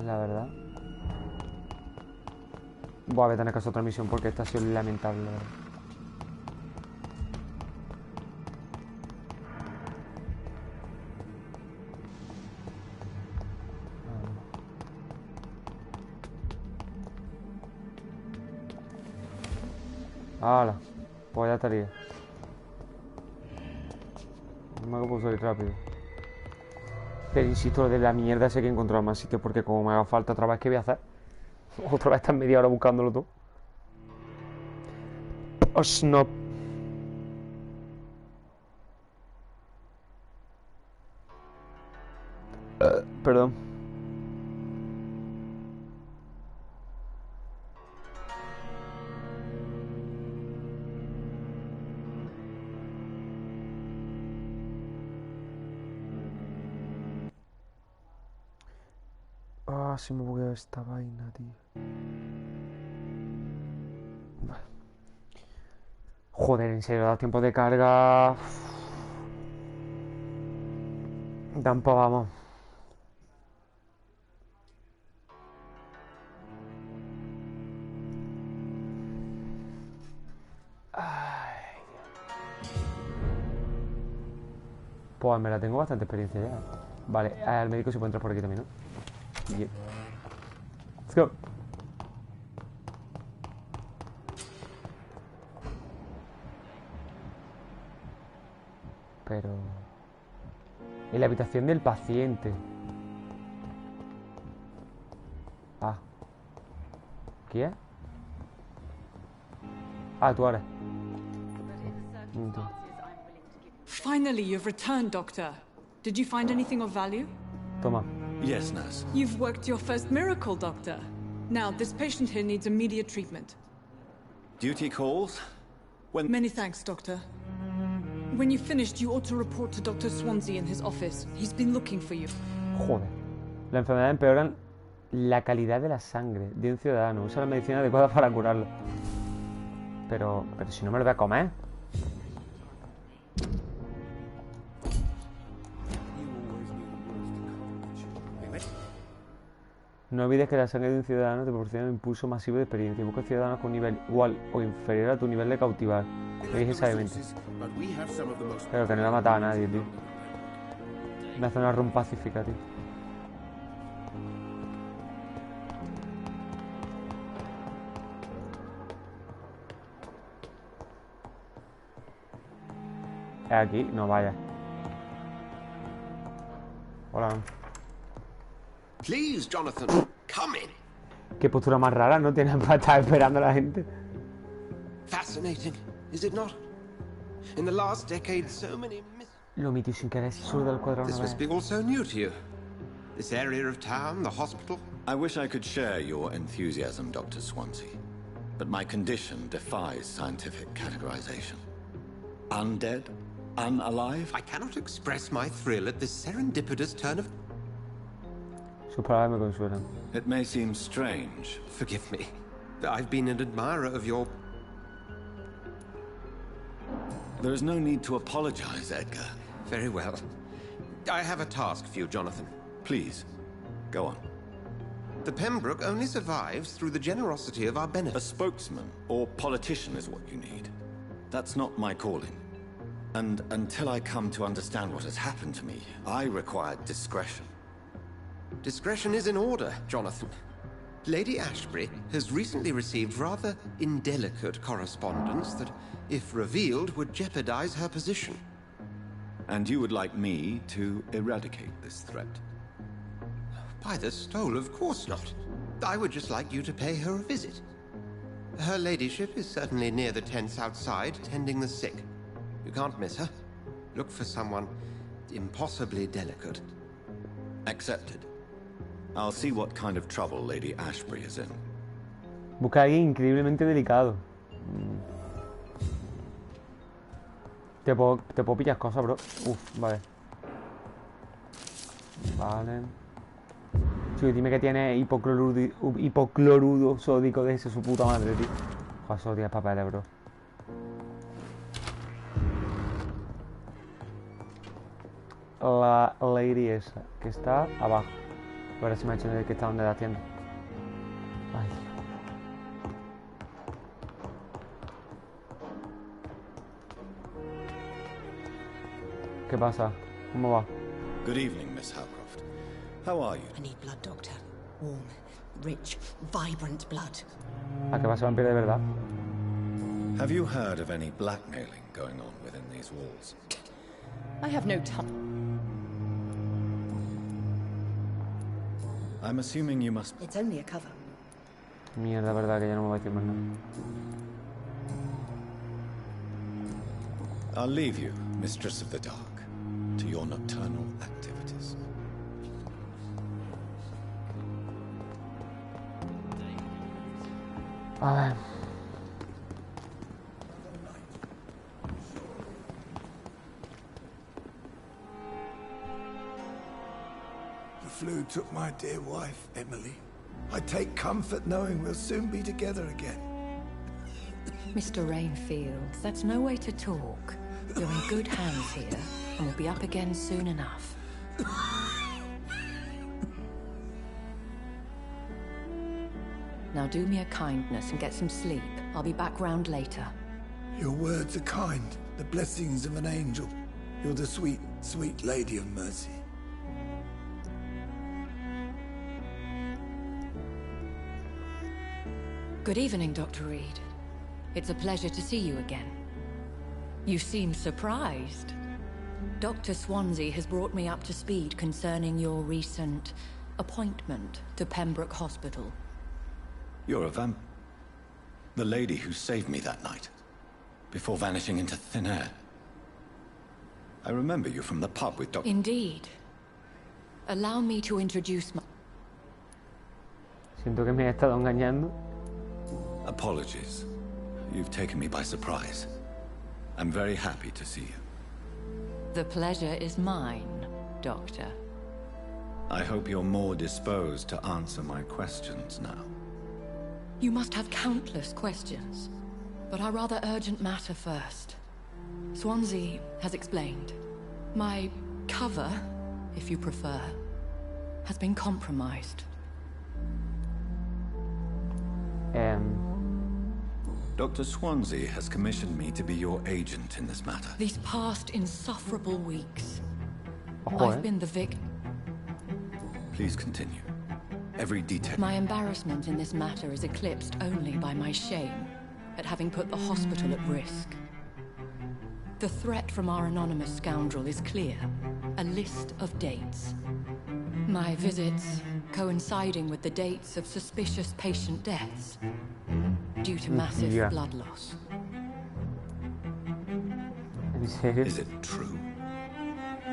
La verdad. Buah, voy a tener que hacer otra misión porque esta ha sido lamentable, la verdad. ¡Hala! Pues ya estaría. No me puedo salir rápido. Pero insisto, lo de la mierda sé que he encontrado más sitios porque como me haga falta otra vez, ¿qué voy a hacer? Otra vez estar media hora buscándolo todo. Oh, no. Perdón. Ah, se me bugueó esta vaina, tío. Vale. Joder, en serio, da tiempo de carga. Tampoco vamos. Ay, pues me la tengo bastante experiencia ya. Vale, al médico se puede entrar por aquí también, ¿no? Bien. Let's go. Pero... en la habitación del paciente. Ah. ¿Qué es? Ah, tú ahora. Finally, you've returned, Doctor. Did you find anything of value? Toma. Yes, nurse. You've worked your first miracle, Doctor. Now, this patient here needs immediate treatment. Duty calls? When... Many thanks, Doctor. When you've finished, you ought to report to Dr. Swansea in his office. He's been looking for you. Joder. La enfermedad empeoran la calidad de la sangre de un ciudadano. Usa la medicina adecuada para curarlo. Pero si no me lo voy a comer. No olvides que la sangre de un ciudadano te proporciona un impulso masivo de experiencia. Busca ciudadanos con un nivel igual o inferior a tu nivel de cautivar. Lo dije sabiamente. Pero que no le ha matado a nadie, tío. Me hace una run pacífica, tío. ¿Es aquí? No vaya. Hola. Please, Jonathan. Come in. Qué postura más rara, ¿no? Tienen para estar esperando a la gente. Fascinating, is it not? In the last decade, so many Lo omitió sin querer, si solo del cuadrado This una must vez. be all so new to you. This area of town, the hospital. I wish I could share your enthusiasm, Dr. Swansea. But my condition defies scientific categorization. Undead? Unalive? I cannot express my thrill at this serendipitous turn of... Sus palabras me consuelan. It may seem strange. Forgive me. I've been an admirer of your... There is no need to apologize, Edgar. Very well. I have a task for you, Jonathan. Please, go on. The Pembroke only survives through the generosity of our A benefits. spokesman or politician is what you need. That's not my calling. And until I come to understand what has happened to me, I require discretion. Discretion is in order, Jonathan. Lady Ashbury has recently received rather indelicate correspondence that, if revealed, would jeopardize her position. And you would like me to eradicate this threat? By the stole, of course not. I would just like you to pay her a visit. Her ladyship is certainly near the tents outside, tending the sick. You can't miss her. Look for someone impossibly delicate. Accepted. I'll see what kind of trouble Lady Ashbury is in. Busca a alguien increíblemente delicado. Te puedo pillar cosas, bro. Uf, vale. Vale. Chico, dime que tiene hipoclorudo sódico de ese, su puta madre, tío. Joder, solo tienes papeles, bro. La lady esa, que está abajo. A ver si me ha hecho que está donde la tienda. Ay, Dios. ¿Qué pasa? ¿Cómo va? Good evening, Miss Howcroft. How are you? I need blood, Doctor. Warm, rich, vibrant blood. ¿A qué va a ser vampiro de verdad? Have you heard of any blackmailing going on within these walls? I have no time. I'm assuming you must... It's only a cover. Mierda, verdad que ya no me va a decir más nada. I'll leave you, Mistress of the Dark, to your nocturnal activities. A ver. The flu took my dear wife, Emily. I take comfort knowing we'll soon be together again. Mr. Rainfield, that's no way to talk. You're in good hands here, and we'll be up again soon enough. Now do me a kindness and get some sleep. I'll be back round later. Your words are kind, the blessings of an angel. You're the sweet, sweet Lady of Mercy. Good evening, Dr. Reed. It's a pleasure to see you again. You seem surprised. Dr. Swansea has brought me up to speed concerning your recent appointment to Pembroke Hospital. You're a the lady who saved me that night, before vanishing into thin air. I remember you from the pub with Dr. Indeed. Allow me to introduce my... Siento que me he estado engañando. Apologies. You've taken me by surprise. I'm very happy to see you. The pleasure is mine, Doctor. I hope you're more disposed to answer my questions now. You must have countless questions, but our rather urgent matter first. Swansea has explained. My cover, if you prefer, has been compromised. Dr. Swansea has commissioned me to be your agent in this matter. These past insufferable weeks, Ojo, I've been the victim. Please continue. Every detail. My embarrassment in this matter is eclipsed only by my shame at having put the hospital at risk. The threat from our anonymous scoundrel is clear. A list of dates. My visits coinciding with the dates of suspicious patient deaths due to massive blood loss. ¿En serio? Is it true?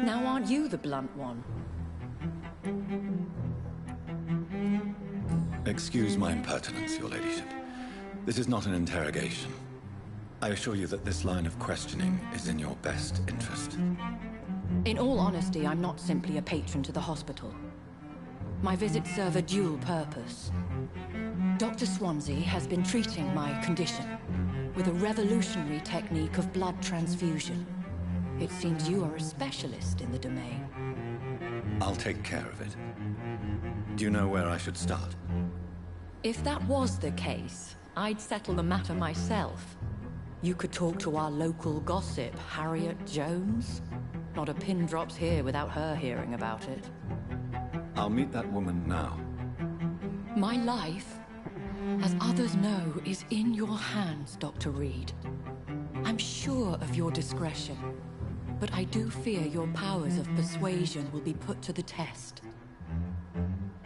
Now aren't you the blunt one? Excuse my impertinence, Your Ladyship. This is not an interrogation. I assure you that this line of questioning is in your best interest. In all honesty, I'm not simply a patron to the hospital. My visits serve a dual purpose. Dr. Swansea has been treating my condition with a revolutionary technique of blood transfusion. It seems you are a specialist in the domain. I'll take care of it. Do you know where I should start? If that was the case, I'd settle the matter myself. You could talk to our local gossip, Harriet Jones. Not a pin drops here without her hearing about it. I'll meet that woman now. My life, as others know, is in your hands, Dr. Reed. I'm sure of your discretion, but I do fear your powers of persuasion will be put to the test.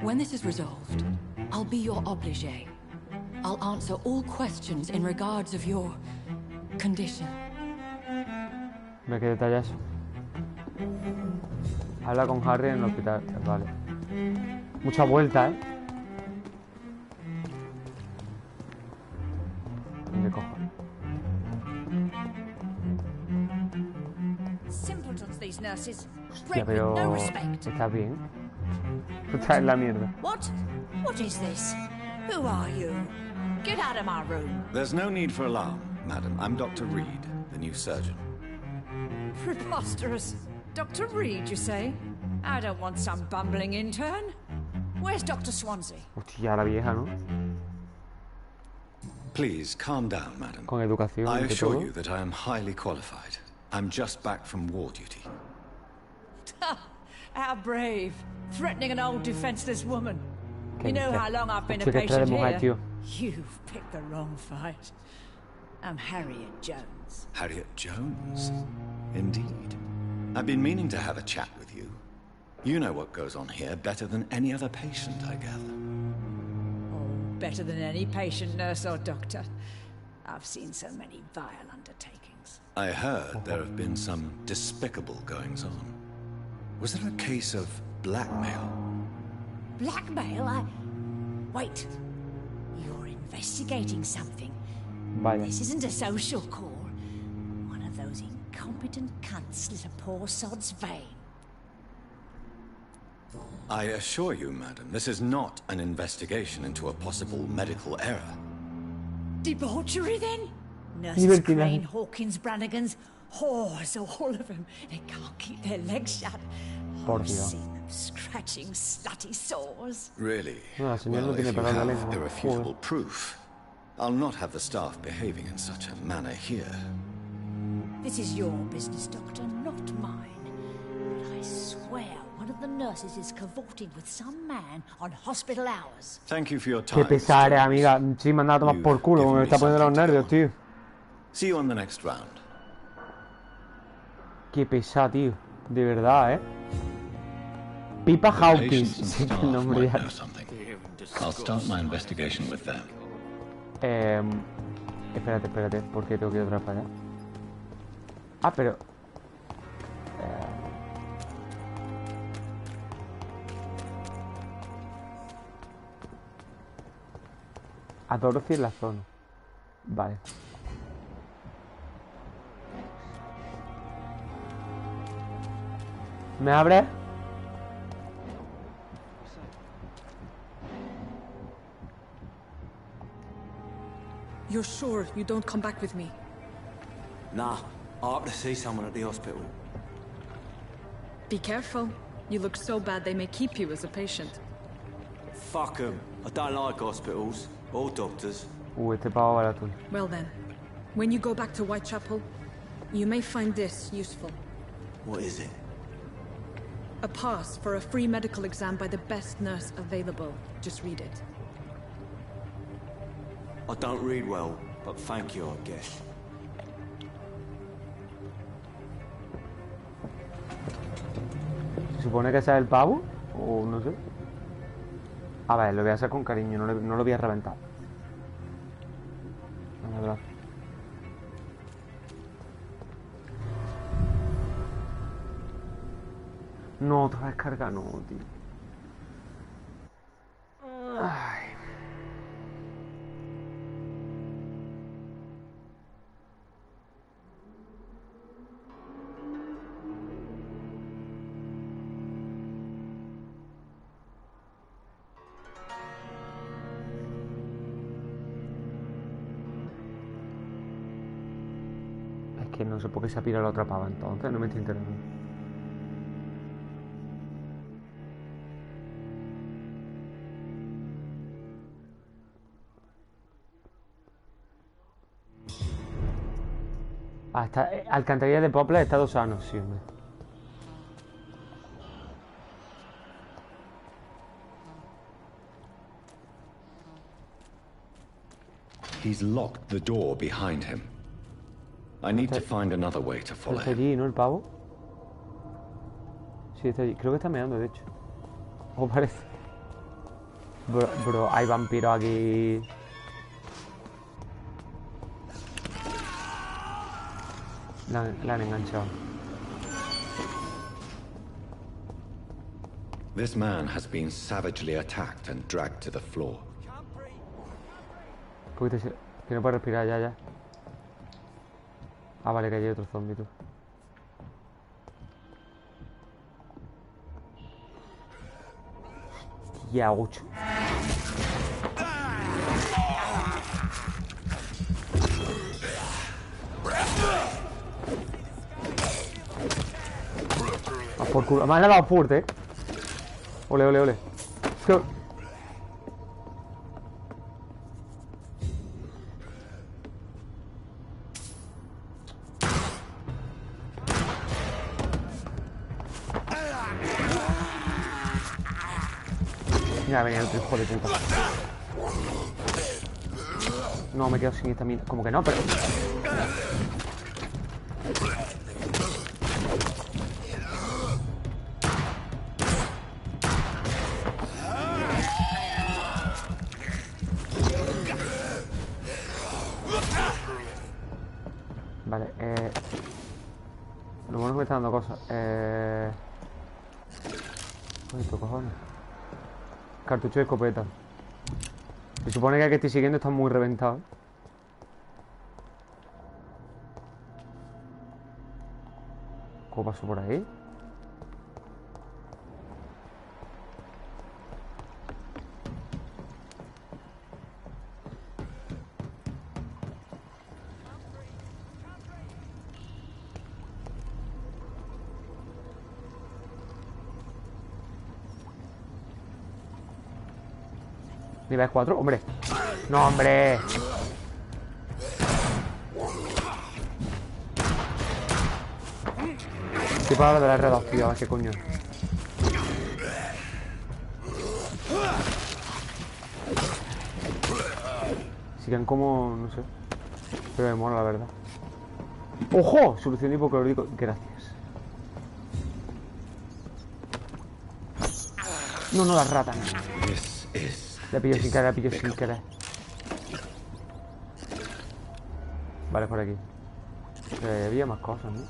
When this is resolved, I'll be your obligé. I'll answer all questions in regards of your condition. Ve qué detalles. Habla con Harry en el hospital. Vale. Mucha vuelta, ¿eh? ¿Dónde cojo? Simpletons, these nurses. Hostia, pero... No respect. ¿Estás bien? Está en la mierda. What? What is this? Who are you? Get out of my room. There's no need for alarm, madam. I'm Dr. Reed, the new surgeon. Preposterous. Dr. Reed, you say? I don't want some bumbling intern. Where's Dr. Swansea? Hostia, la vieja, ¿no? Please, calm down, madam. Con educación, I ante assure todo. you that I am highly qualified. I'm just back from war duty. How brave. Threatening an old defenseless woman. ¿Qué You know dice? how long I've been a Hostia, que trae patient de mujer, here? tío. You've picked the wrong fight. I'm Harriet Jones. Harriet Jones? Indeed. I've been meaning to have a chat with you. You know what goes on here better than any other patient, I gather. Oh, better than any patient, nurse or doctor. I've seen so many vile undertakings. I heard there have been some despicable goings-on. Was there a case of blackmail? Blackmail? Wait. You're investigating something. Vaya. This isn't a social call. One of those incompetent cunts slit a poor sod's vein. I assure you, madam, this is not an investigation into a possible medical error. Debauchery, then? Nurses, Libertinaje. Crane, Hawkins, Brannigans, whores, all of them. They can't keep their legs shut. Por I've Dios. seen them scratching slutty sores. Really? No, la señora no Well, tiene if you perdón de have lengua. irrefutable proof, I'll not have the staff behaving in such a manner here. This is your business, Doctor, not mine. But I swear one of the nurses is cavorting with some man on hospital hours. Thank you for your Qué time. pesada eres, Mr. amiga. Sí, me han dado a tomar por culo, como me está poniendo los nervios, tío. See you on the next round. Qué pesada, tío. De verdad, ¿eh? Pipa The Hawkins. patients and Sí, staff el nombre might ya. know something. I'll start my investigation with them. Espérate, ¿por qué tengo que ir otra vez para allá? Ah, pero... A Dorothy en la zona. Vale. ¿Me abre? You're sure you don't come back with me? Nah, I have to see someone at the hospital. Be careful. You look so bad they may keep you as a patient. Fuck 'em. I don't like hospitals or doctors. Este pavo barato. Well then, when you go back to Whitechapel, you may find this useful. What is it? A pass for a free medical exam by the best nurse available. Just read it. I don't read well, but thank you, I guess. ¿Se supone que sea el pavo? O no sé. A ver, lo voy a hacer con cariño, no lo voy a reventar. A ver. No, otra vez carga, no, tío. Ay. Es que no sé por qué se ha pirado la otra pava, entonces no me estoy enterando. Hasta alcantarilla de Poplar está 2 años, sí, hombre. He's locked the door behind him. I need to find another way to follow Está him. allí, ¿no? El pavo. Sí, está allí. Creo que está meando, de hecho. O parece. Bro, hay vampiros aquí. La han enganchado. This man has been savagely attacked and dragged to the floor. Un poquito, que no puede respirar, ya. Ah, vale, que hay otro zombie, tú. Ya, 8. Ah, por culo. Me han dado fuerte, Ole. Ya venía el otro hijo de puta. No, me quedo sin esta mina. Como que no, pero... Vale, lo bueno es que me está dando cosas. Esto, cojones. Cartucho de escopeta. Se supone que el que estoy siguiendo está muy reventado. ¿Cómo paso por ahí? Nivel 4, hombre. No, hombre. Estoy para de la R2, tío. A ver qué coño. Sigan como... no sé. Pero me mola, la verdad. ¡Ojo! Solución hipoclorhídrico. Gracias. No, la rata. La pillo sin querer, Vale, por aquí. Había más cosas, ¿no?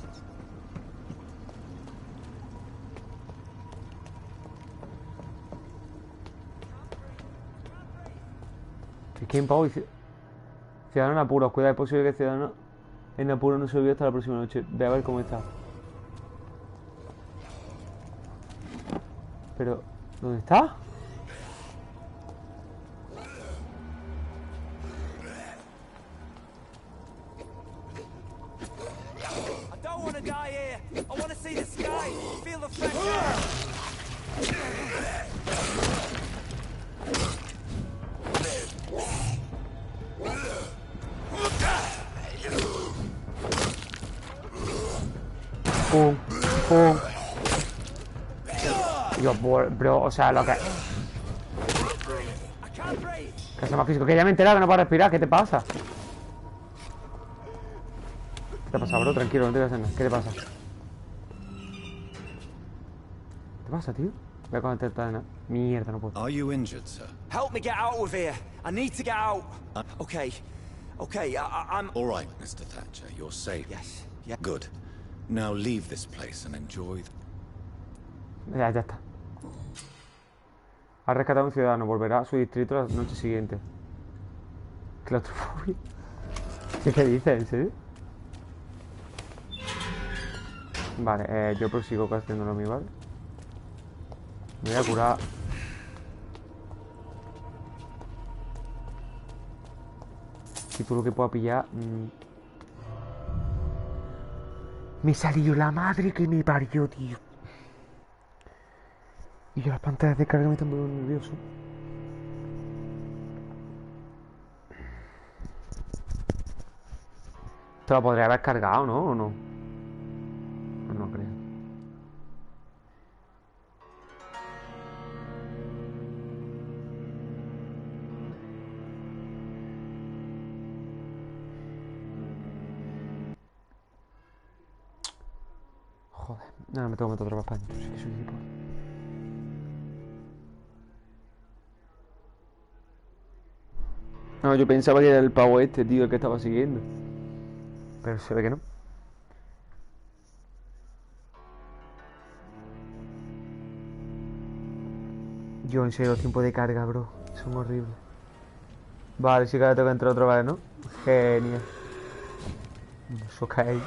Es que en pavo dice... Ciudadano en apuros. Cuidado, es posible que el ciudadano en apuros no se olvide hasta la próxima noche. Ve a ver cómo está. Pero... ¿dónde está? Pum. Dios, bro, o sea, lo que... ¿Qué hace más físico? Que ya me he enterado que no puedo respirar. ¿Qué te pasa? ¿Qué te pasa, bro? Tranquilo, no te voy a hacer nada. ¿Qué te pasa? ¿Qué te pasa, tío? Voy a contestar nada. Mierda, no puedo. Are you injured, sir? Help me get out of here. I need to get out. Okay. Okay, I'm... All right, Mr. Thatcher, you're safe. Yes, yeah. Good. Now leave this place and enjoy... Ya está. Ha rescatado a un ciudadano. Volverá a su distrito la noche siguiente. Claustrofobia. ¿Qué dices? ¿En serio? Vale, yo prosigo haciéndolo a mí, ¿vale? Me voy a curar. Y por lo que pueda pillar. Me salió la madre que me parió, tío. Y yo las pantallas de carga me están poniendo nervioso. Esto lo podría haber cargado, ¿no? ¿O no? No creo. Joder. No, me tengo que meter otra vez para adentro. Sí que soy gilipollas. No, yo pensaba que era el pavo este, tío, el que estaba siguiendo. Pero se ve que no. Yo, en serio, los tiempos de carga, bro, son horribles. Vale, sí que ahora tengo que entrar otra vez, ¿no? Genial. Eso cae.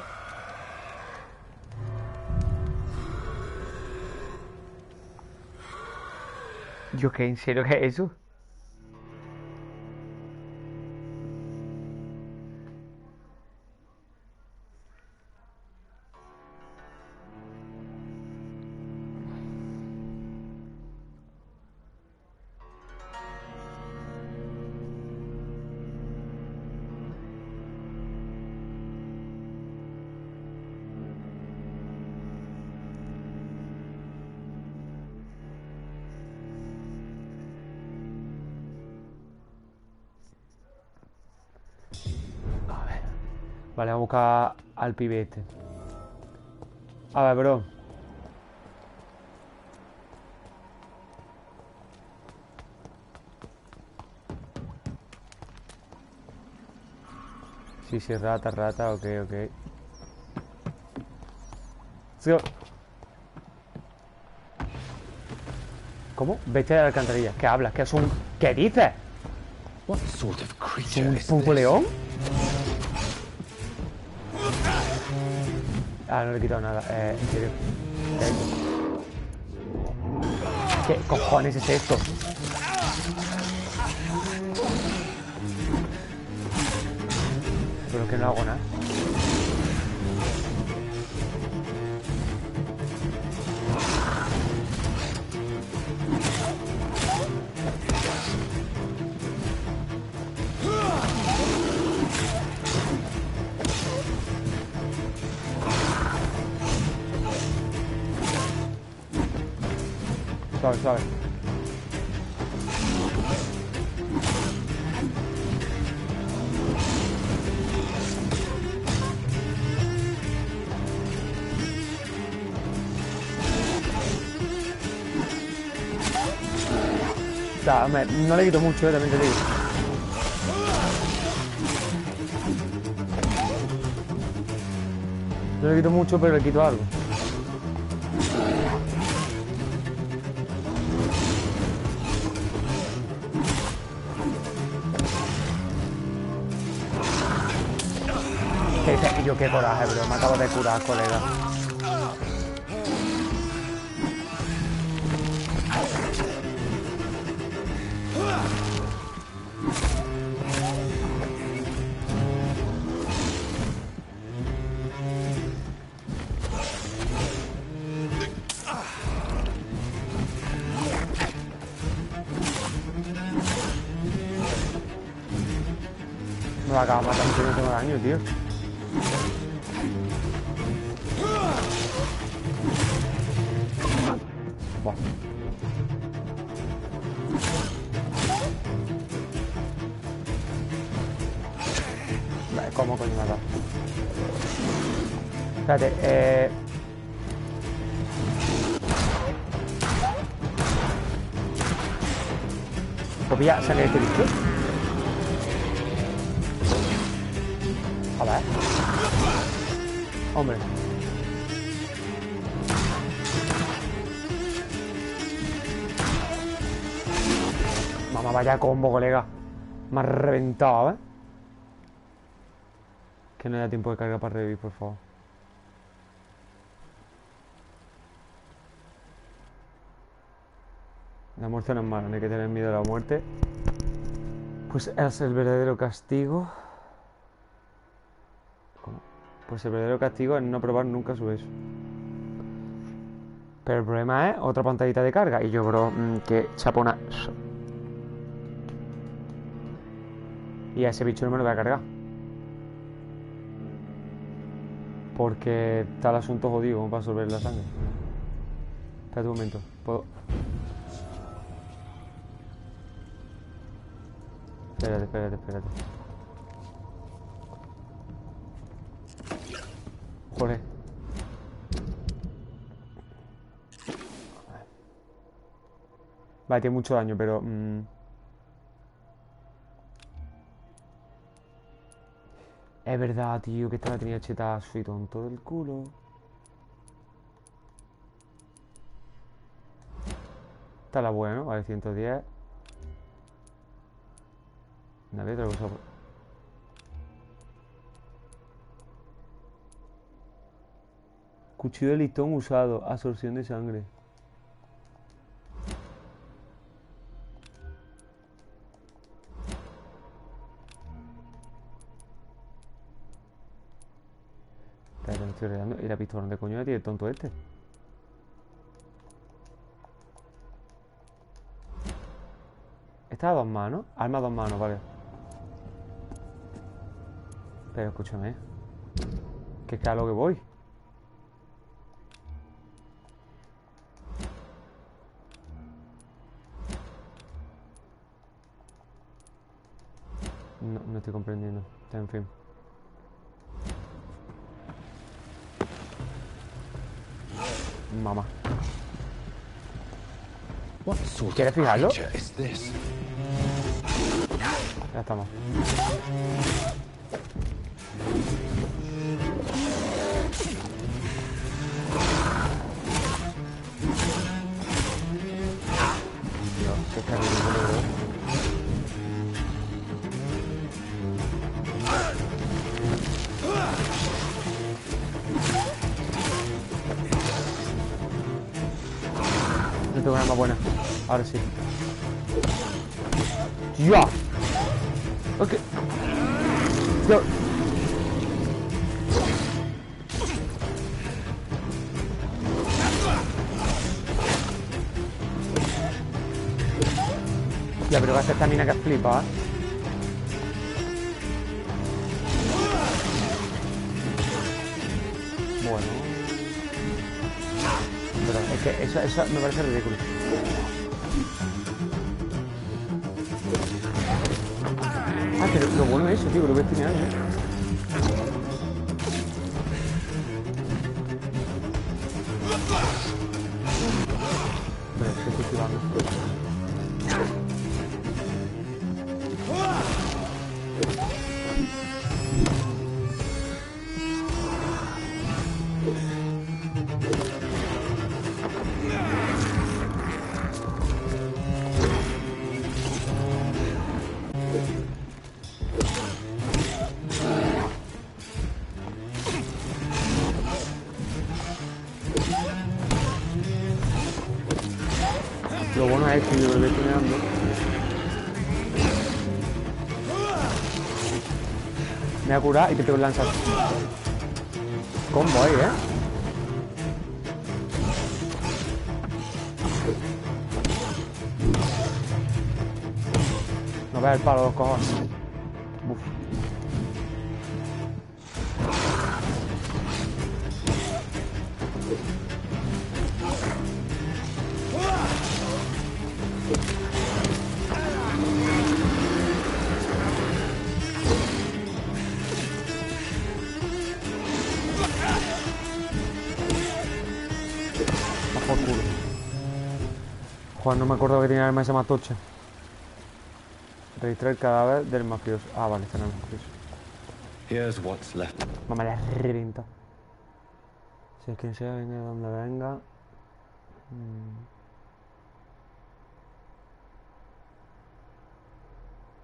Yo, ¿qué? ¿En serio qué es eso? Vale, vamos a buscar al pibe este. A ver, bro. Sí, rata, ok. Sí. ¿Cómo? Bestia de la alcantarilla. ¿Qué hablas? ¿Qué es un...? ¿Qué dices? What sort of creature ¿Un is puto this? león? Ah, no le he quitado nada. En serio. ¿Qué cojones es esto? Pero que no hago nada. Suave. O sea, hombre, no le quito mucho, también te digo. No le quito mucho, pero le quito algo. Qué coraje, bro. Me acabo de curar, colega. Me va a acabar matando si no tengo daño, tío. Buah. Vale, ¿cómo coño me ha dado? Espérate, pilla sangre este bicho. A ver. Hombre. Mamá, vaya combo, colega. Me ha reventado, ¿eh? Que no haya tiempo de carga para revivir, por favor. La muerte no es mala, no hay que tener miedo a la muerte. Pues es el verdadero castigo. ¿Cómo? Pues el verdadero castigo es no probar nunca su beso. Pero el problema es otra pantallita de carga. Y yo creo que chapona. Y a ese bicho no me lo voy a cargar. Porque está el asunto jodido como para absorber la sangre. Espérate un momento. ¿Puedo? Espérate. Joder. Vale, tiene mucho daño, pero... Es verdad, tío, que esta la tenía chetada. Soy tonto del culo. Esta es la buena, ¿no? Vale, 110. No había otra cosa. Cuchillo de listón usado. Absorción de sangre. Espérate, me estoy olvidando. ¿Y la pistola de coño tiene el tonto este? Esta a 2 manos. Arma a 2 manos, vale. Pero escúchame. Que es que a lo que voy. No estoy comprendiendo. En fin. Mamá. ¿Quieres fijarlo? Ya estamos. Dios, qué terrible. No tengo una más buena. Ahora sí. ¡Ya! Ok. Yo. Ya, pero va a ser también que flipa, ¿eh? Bueno. Pero es que eso me parece ridículo. Ah, pero lo bueno es eso, tío, lo ves genial, ¿eh? Pero es que estoy esquivando. Lo bueno es que yo lo estoy mirando. Me voy a curar y te tengo que lanzar. Combo ahí, ¿eh? No veas el palo de los cojones. Uf. Joder, no me acuerdo que tenía arma esa más tocha. Registrar el cadáver del mafioso. Ah, vale, este no es el mafioso. Here's what's left. Mamá, le revienta. Si es quien sea, venga de donde venga.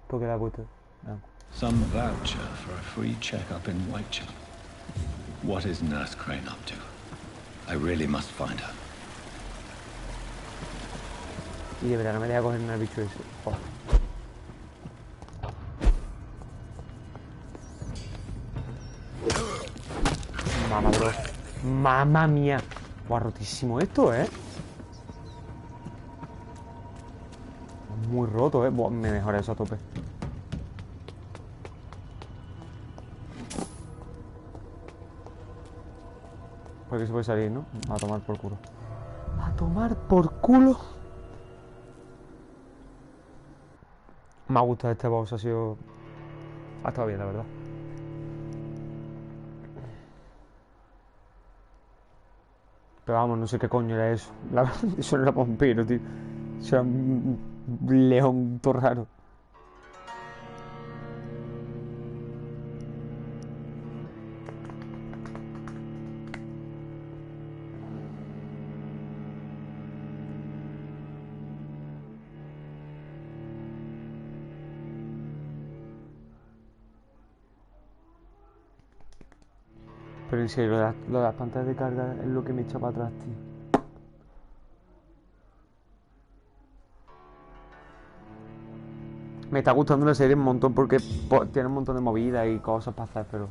¿Por qué la ha puesto? No. Some voucher for a free checkup in Whitechapel. What is Nurse Crane up to? I really must find her. Y de verdad no me deja coger el bicho ese. Joder. Mamá, bro. Mamma mía. Guau, rotísimo esto, Muy roto, Buah, me mejora eso a tope. Porque se puede salir, ¿no? A tomar por culo. A tomar por culo. Me ha gustado este boss, ha sido... Ha estado bien, la verdad. Pero vamos, no sé qué coño era eso. La verdad, eso no era vampiro, tío. Eso era un león todo raro. Pero en serio, lo de las pantallas de carga es lo que me echa para atrás, tío. Me está gustando la serie un montón porque tiene un montón de movidas y cosas para hacer,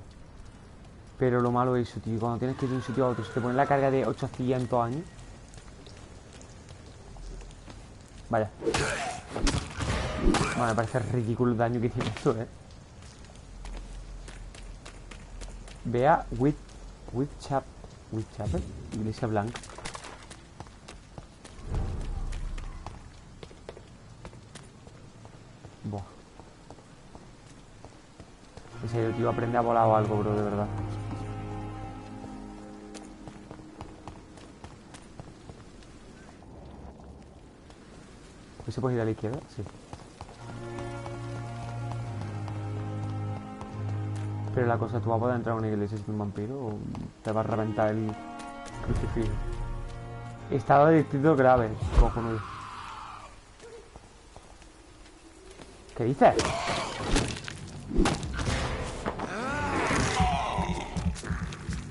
pero lo malo es eso, tío. Cuando tienes que ir de un sitio a otro, se te pone la carga de 800 años. Vaya. Bueno, me parece ridículo el daño que tiene esto, Vea Whitechapel, Iglesia Blanca. Buah. En serio, tío, aprende a volar o algo, bro, de verdad. ¿Se puede ir a la izquierda? Sí. Pero la cosa, ¿tú vas a poder entrar a una iglesia sin un vampiro o te va a reventar el crucifijo? Estado de distrito grave, cojonudo. ¿Qué dices?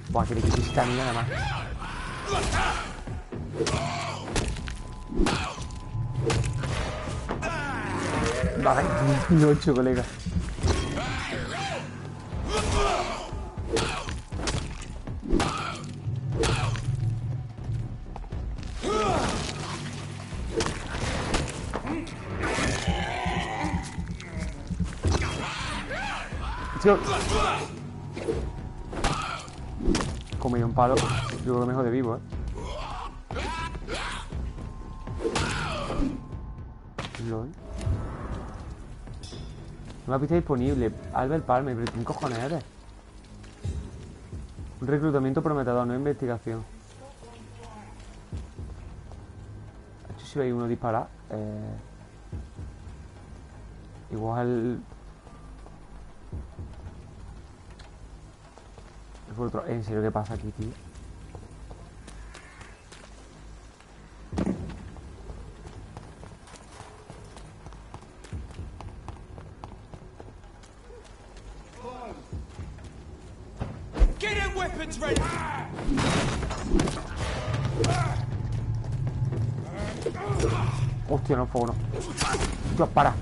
Buah, tiene que existir a mí nada más. Vale, 18, colega. Comí un palo. Yo creo que me jode vivo, LOL. Una pista disponible. Albert Palmer, pero ¿quién cojones eres? Un reclutamiento prometedor, no investigación. De hecho, si veis uno disparar, igual... Por otro... ¿En serio qué pasa aquí, tío? Hostia, no, fuego no. Dios, para.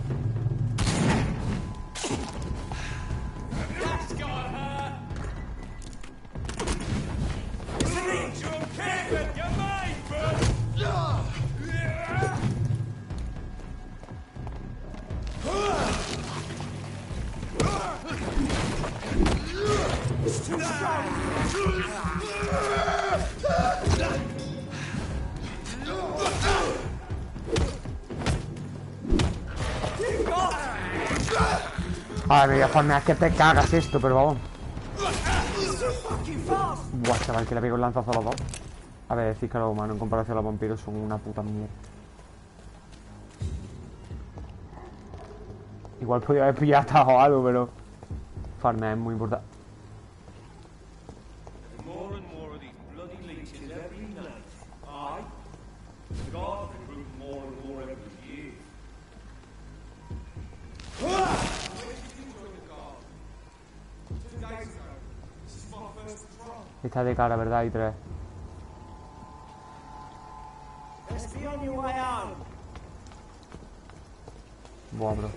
A ver, Juan, es que te cagas esto, pero vamos. Buah, chaval, que le pego el lanzazo a los dos. A ver, decís que los humanos en comparación a los vampiros son una puta mierda. Igual podía haber pillado hasta o algo, pero... farmear es muy importante. Está de cara, ¿verdad? Hay 3. Buah, bro.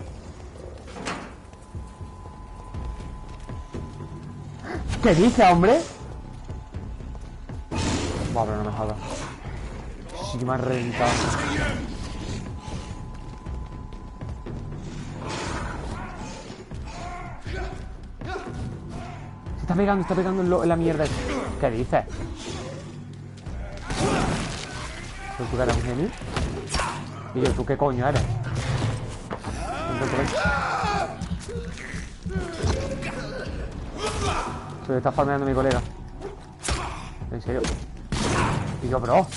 ¿Qué dice, hombre? Buah, pero no me jodas. Sí que me ha reventado. Se está pegando en la mierda. ¿Qué dices? ¿Pero tú que eres un genio? Y yo, ¿tú qué coño eres? Se le está farmeando mi colega. ¿En serio? Y yo, bro.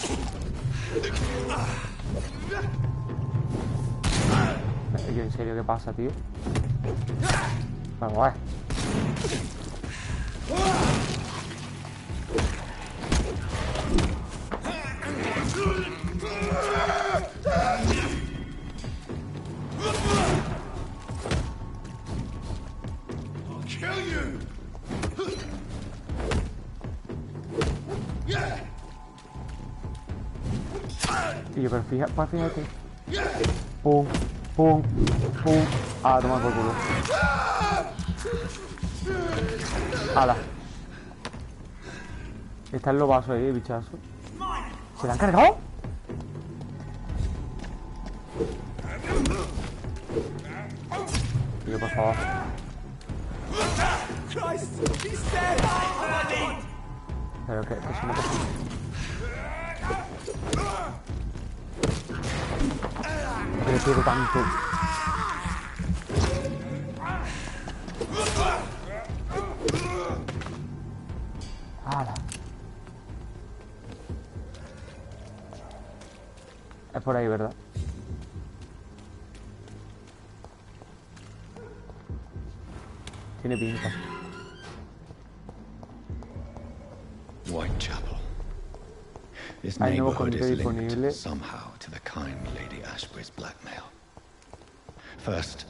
Y yo, ¿en serio qué pasa, tío? Bueno, guay. Y yo, pero fíjate. Pum, pum, pum. Ah, toma por culo. Ala. Está el lobazo ahí, bichazo. ¿Se la han cargado? Tío, por favor. Pero que se me pasa. Que le pego tanto. ¡Hala! Es por ahí, ¿verdad? Tiene pinta. Whitechapel. This Hay nuevo neighborhood contenido is disponible. linked somehow to the kind Lady Ashbury's blackmail. First,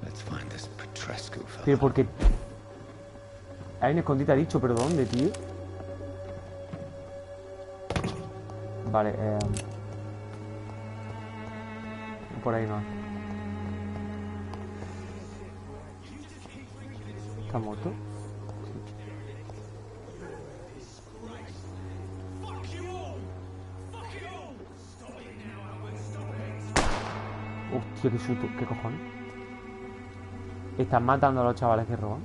let's find this Petrescu fellow. Tío, porque... Hay un escondite, ha dicho, pero ¿dónde, tío? Vale, por ahí no. ¿Está muerto? Hostia, qué susto, qué cojones. Están matando a los chavales que roban.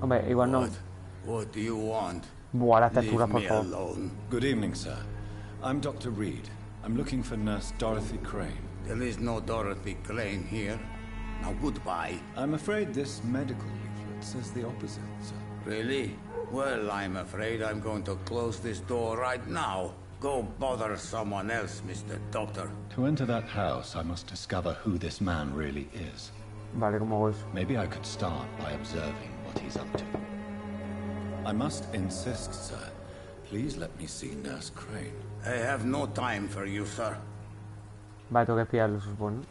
Hombre, igual no. What do you want? Buah, las texturas, por favor. Good evening, sir. I'm Dr. Reed. I'm looking for Nurse Dorothy Crane. There is no Dorothy Crane here. Now goodbye. I'm afraid this medical leaflet says the opposite, sir. Really? Well, I'm afraid I'm going to close this door right now. Go bother someone else, Mr. Doctor. To enter that house, I must discover who this man really is. Vale, ¿cómo hago eso? Maybe I could start by observing what he's up to. I must insist, sir. Please let me see Nurse Crane. I have no time for you, sir. Vale, tengo que espiarlo, supongo.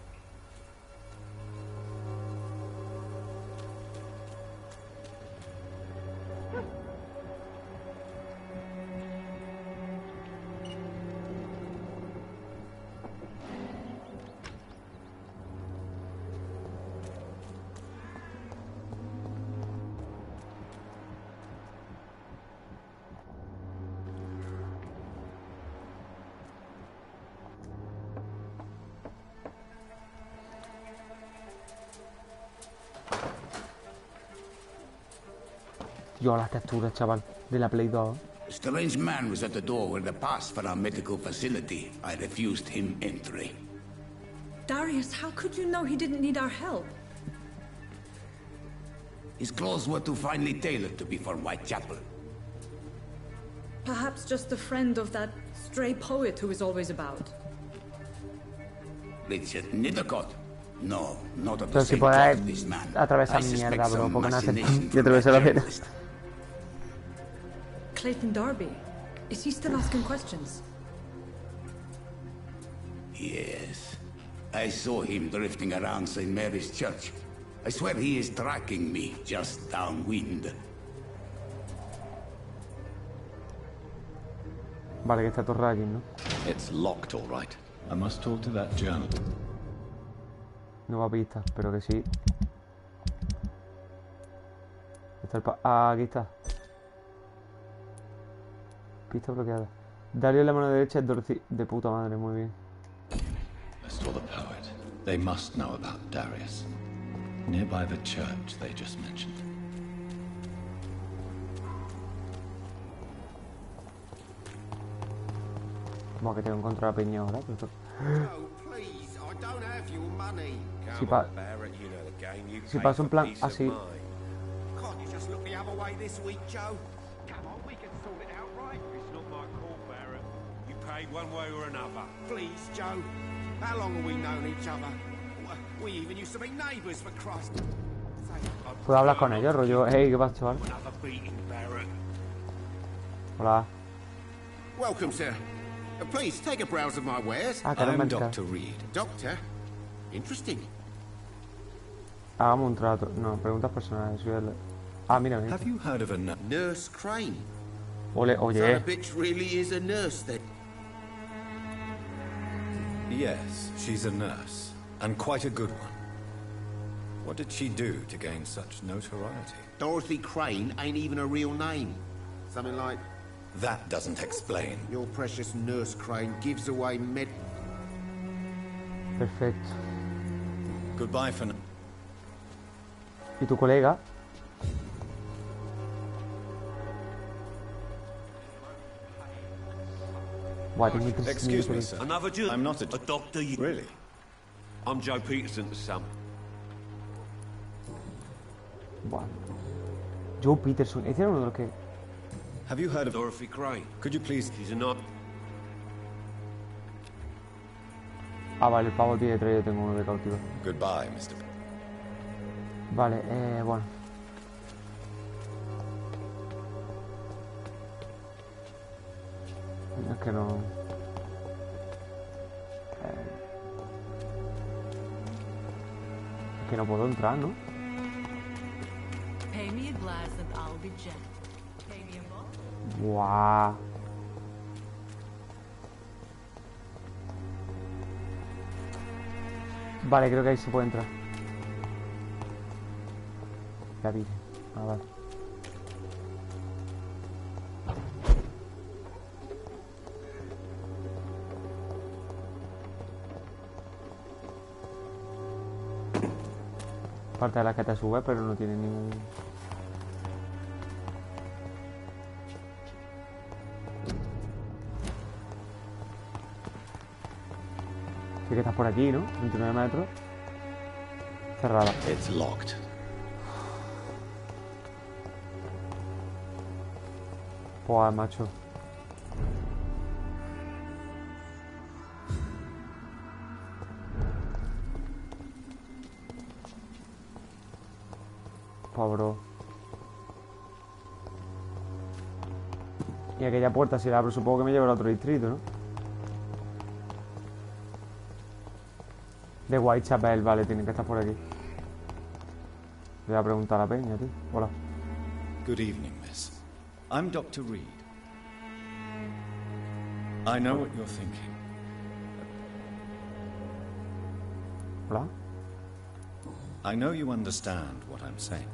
Yo las texturas, chaval, de la Play 2. A strange man was at the door with a pass for our medical facility. I refused him entry. Darius, how could you know he didn't need our help? His clothes were too finely tailored to be for Whitechapel. Perhaps just a friend of that stray poet who is always about. Richard Nethercott? No, not of the Pero si same puede cloth as this man. atravesar I suspect mierda, bro, some porque no hace... machination Yo from atravesé la that pena. journalist. Clayton Darby. Is he still asking questions? Yes. I saw him drifting around St. Mary's Church. I swear he is tracking me just downwind. Vale, que está todo aquí, ¿no? It's locked, all right. I must talk to that journal. No va a pista, pero que sí. Está el aquí está. Pista bloqueada. Dale la mano derecha es Dorothy. De puta madre, muy bien. Restore the poet. They must know about Darius. Nearby the church they just mentioned. Como que tengo que encontrar a Peña ahora, pero... Please, I don't have your money. Si paso en plan así... Can't you just look the other way this week, Joe? Come on, we can sort it out, right? It's not my call, Barrett. You paid one way or another. Please, Joe. How long have we known each other? We even used to be neighbours, for Christ. ¿Puedo hablar con ellos, rollo? Hey, ¿qué pasa, chaval? Hola. Welcome, sir. Please, take a browse of my wares. Ah, caramba, I'm Dr. Reed. Doctor? Interesting. Hagamos un trato. No, preguntas personales. Soy el... Ah, mira, mira. Have you heard of a Nurse Crane? Ole, So oye. the bitch really is a nurse, then? Yes, she's a nurse, and quite a good one. What did she do to gain such notoriety? Dorothy Crane ain't even a real name. Something like... That doesn't explain. Your precious Nurse Crane gives away med... Perfecto. Goodbye for now. ¿Y tu colega? Buah, tengo 3 Excuse me, minutos. sir. Another I'm not a... doctor. Really? I'm Joe Peterson's son. Buah. Joe Peterson. Ese era uno de los que... Have you heard of... Dorothy Crane. Could you please... She's a not... Ah, vale, el pavo tiene 3, yo tengo uno de cautivo. Goodbye, Mr. Vale, bueno. Es que no... Es que no puedo entrar, ¿no? Pay me a glass and I'll be gentle. Pay me a bottle. Buah. Vale, creo que ahí se puede entrar. La vi. Ah, vale. Parte de la que te sube, pero no tiene ningún... Sí que estás por aquí, ¿no? 29 metros. Cerrada. It's locked. Buah, macho. Pobre. Y aquella puerta, si la abro, supongo que me lleva a otro distrito, ¿no? De Whitechapel, vale, tienen que estar por aquí. Le voy a preguntar a la peña, tío. Hola. Good evening, miss. I'm Dr. Reed. I know what you're thinking. Hola. I know you understand what I'm saying.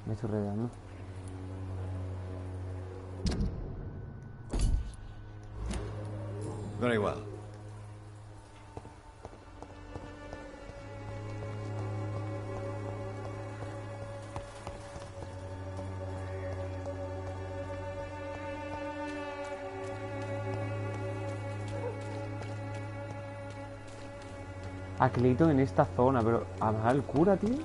Me estoy rodeando. Very well. A Clayton en esta zona, pero a el cura, tío.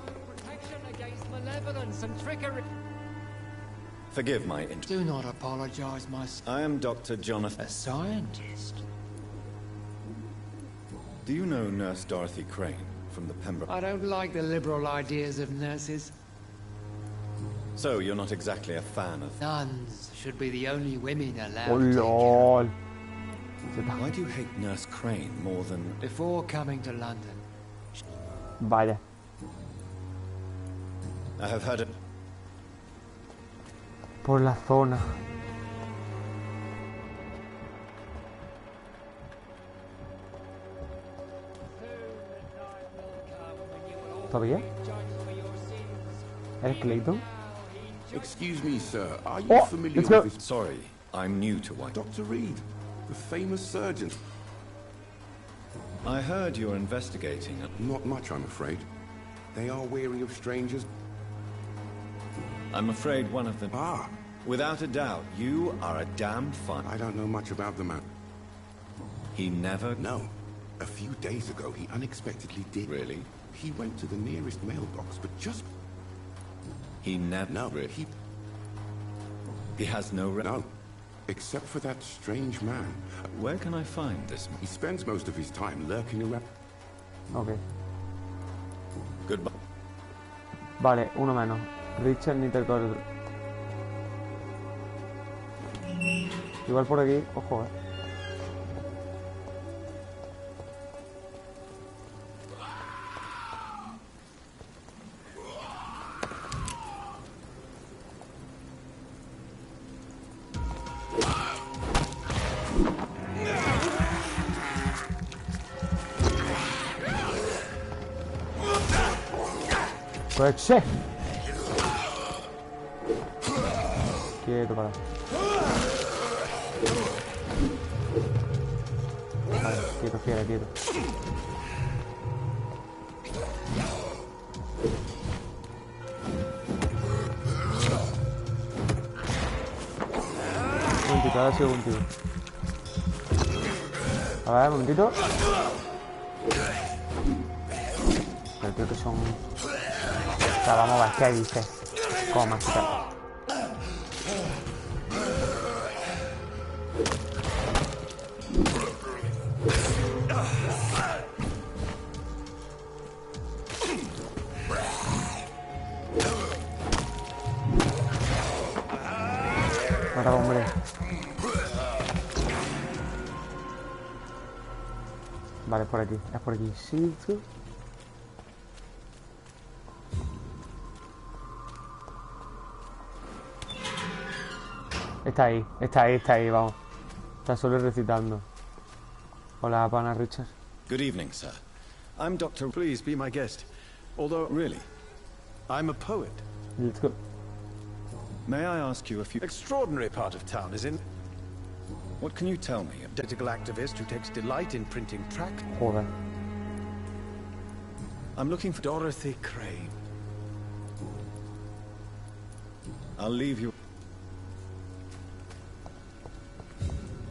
Forgive my Do not apologize, my I am Dr. Jonathan. a scientist. Do you know Nurse Dorothy Crane from the Pembroke? I don't like the liberal ideas of nurses. So, you're not exactly a fan of... Nuns should be the only women allowed Oh, to take care lol. Why do you hate Nurse Crane more than... before coming to London. Vaya. I have heard it. Por la zona. ¿Todavía? ¿Es Clayton? Excuse me, sir. Are you Oh, familiar let's go. with this? Sorry, I'm new to White. Dr. Reed, the famous surgeon. I heard you're investigating a... Not much, I'm afraid. They are wary of strangers. I'm afraid one of them... Ah, Without a doubt, you are a damn fun... I don't know much about the man. He never... No. A few days ago, he unexpectedly did. Really? He went to the nearest mailbox, but just... He never... No, Really? he has no... No. Except for that strange man. Where can I find this man? He spends most of his time lurking around. Ok. Goodbye. Vale, uno menos. Richard Nittercore. Igual por aquí, ojo, ¡Coche! Quieto, para. Vale, quieto, fiera, quieto. Un momentito, ahora sigo contigo. A ver, un momentito. Pero creo que son... O sea, vamos a ver qué dice. Como más quitar. Ahora, hombre. Vale, es por aquí. Es por aquí. Sí, sí. Está ahí, está ahí, está ahí, vamos. Está solo recitando. Hola, pana Richard. Good evening, sir. I'm Dr. Please be my guest. Although, Really? I'm a poet. Let's go. May I ask you a few... Extraordinary part of town is in... What can you tell me? Political activist who takes delight in printing tracts. Joder. I'm looking for... Dorothy Crane. I'll leave you...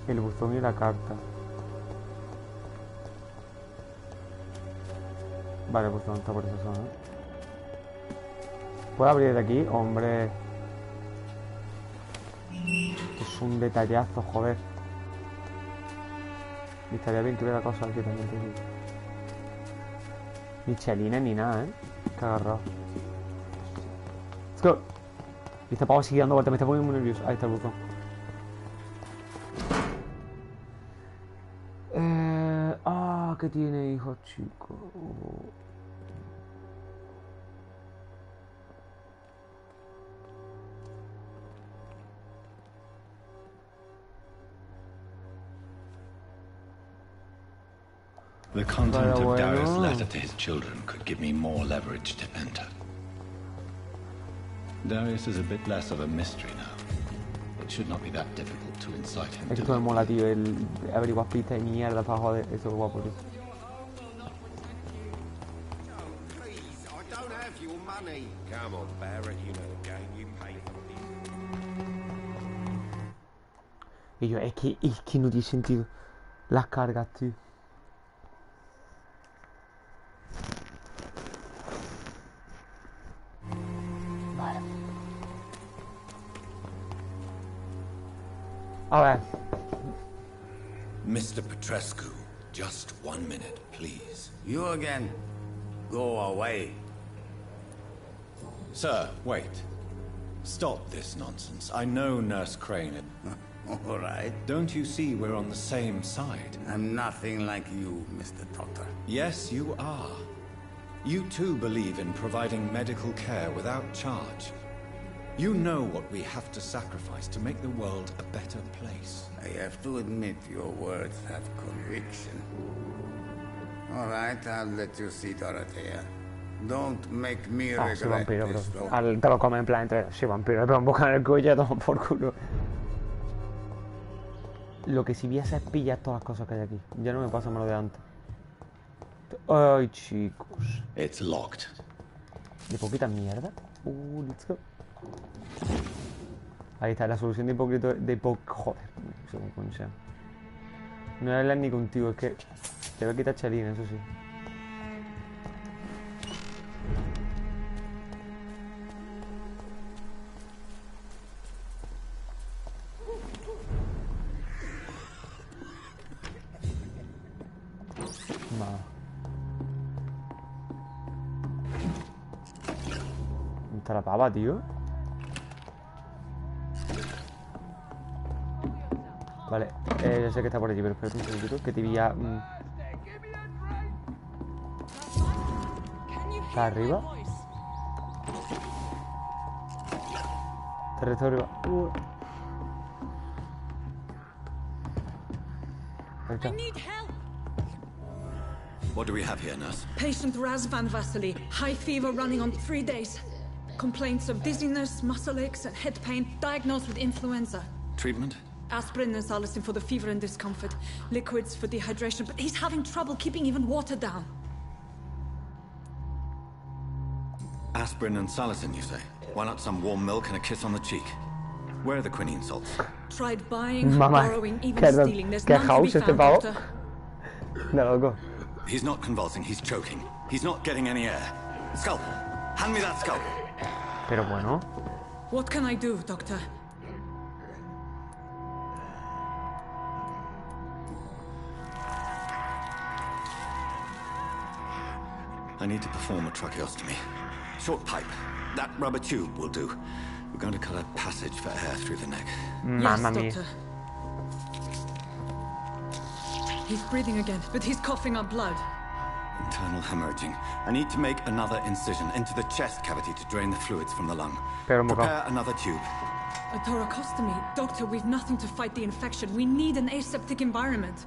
El buzón y la carta. Vale, el buzón está por esa zona. ¿Puedo abrir de aquí? Hombre. Es un detallazo, joder. Y estaría bien que hubiera cosas aquí también. Ni chelines ni nada, Que agarrado. Let's go. Y este pavo sigue dando vueltas, me está poniendo muy nervioso. Ahí está el buzón. ¿Qué tiene, hijo chico? The content Vale, of Darius' bueno. letter to his children could give me more leverage to enter. Darius is a bit less of a mystery now. It should not be that difficult to incite him Es que to... esto me mola, tío, el averiguar pistas de mierda para joder. Eso es guapo, tío. Please, I don't have your money. Come on, Barrett, you know the game. You pay for this. Y yo, es que no tiene sentido las cargas, tío. A ver. Mr. Petrescu, just 1 minute, please. You again? Go away. Sir, wait. Stop this nonsense. I know Nurse Crane. All right. Don't you see we're on the same side? I'm nothing like you, Mr. Doctor. Yes, you are. You too believe in providing medical care without charge. You know what we have to sacrifice to make the world a better place. I have to admit your words have conviction. All right, I'll let you see Dorothea. Don't make me Ah, sí, regret vampiro, this, bro. though. Te lo come en plan entre. Sí, vampiro, le pega un boca en el cuello y toma por culo. Lo que sí voy a hacer es pillar todas las cosas que hay aquí. Ya no me pasa más lo de antes. Ay, chicos. It's locked. De poquita mierda. Let's go. Ahí está, la solución de hipócrita. Joder, según coño sea. No voy a hablar ni contigo, es que te voy a quitar chalina, eso sí. Nada. ¿Dónde está la pava, tío? Vale, yo sé que está por allí, pero espera un segundito que te vi ya... ¿Está arriba? Está arriba. Ahí está. What do we have here, nurse? Patient Razvan Vasily, high fever running on 3 days. Complaints of dizziness, muscle aches, and head pain, diagnosed with influenza. Treatment? Aspirin and salicin for the fever and discomfort. Liquids for dehydration, but he's having trouble keeping even water down. Aspirin and salicin, you say? Why not some warm milk and a kiss on the cheek? Where are the quinine salts? Tried buying, Mamá, borrowing, even stealing. There's none to be house este found, pavo. Doctor. De loco. He's not convulsing, he's choking. He's not getting any air. Scalpel! Hand me that scalpel! Pero bueno. What can I do, Doctor? I need to perform a tracheostomy. Short pipe. That rubber tube will do. We're going to cut a passage for air through the neck. Mamma yes, mia. Doctor. He's breathing again, but he's coughing up blood. Internal hemorrhaging. I need to make another incision into the chest cavity to drain the fluids from the lung. Pero Prepare another tube. A thoracostomy. Doctor, we've nothing to fight the infection. We need an aseptic environment.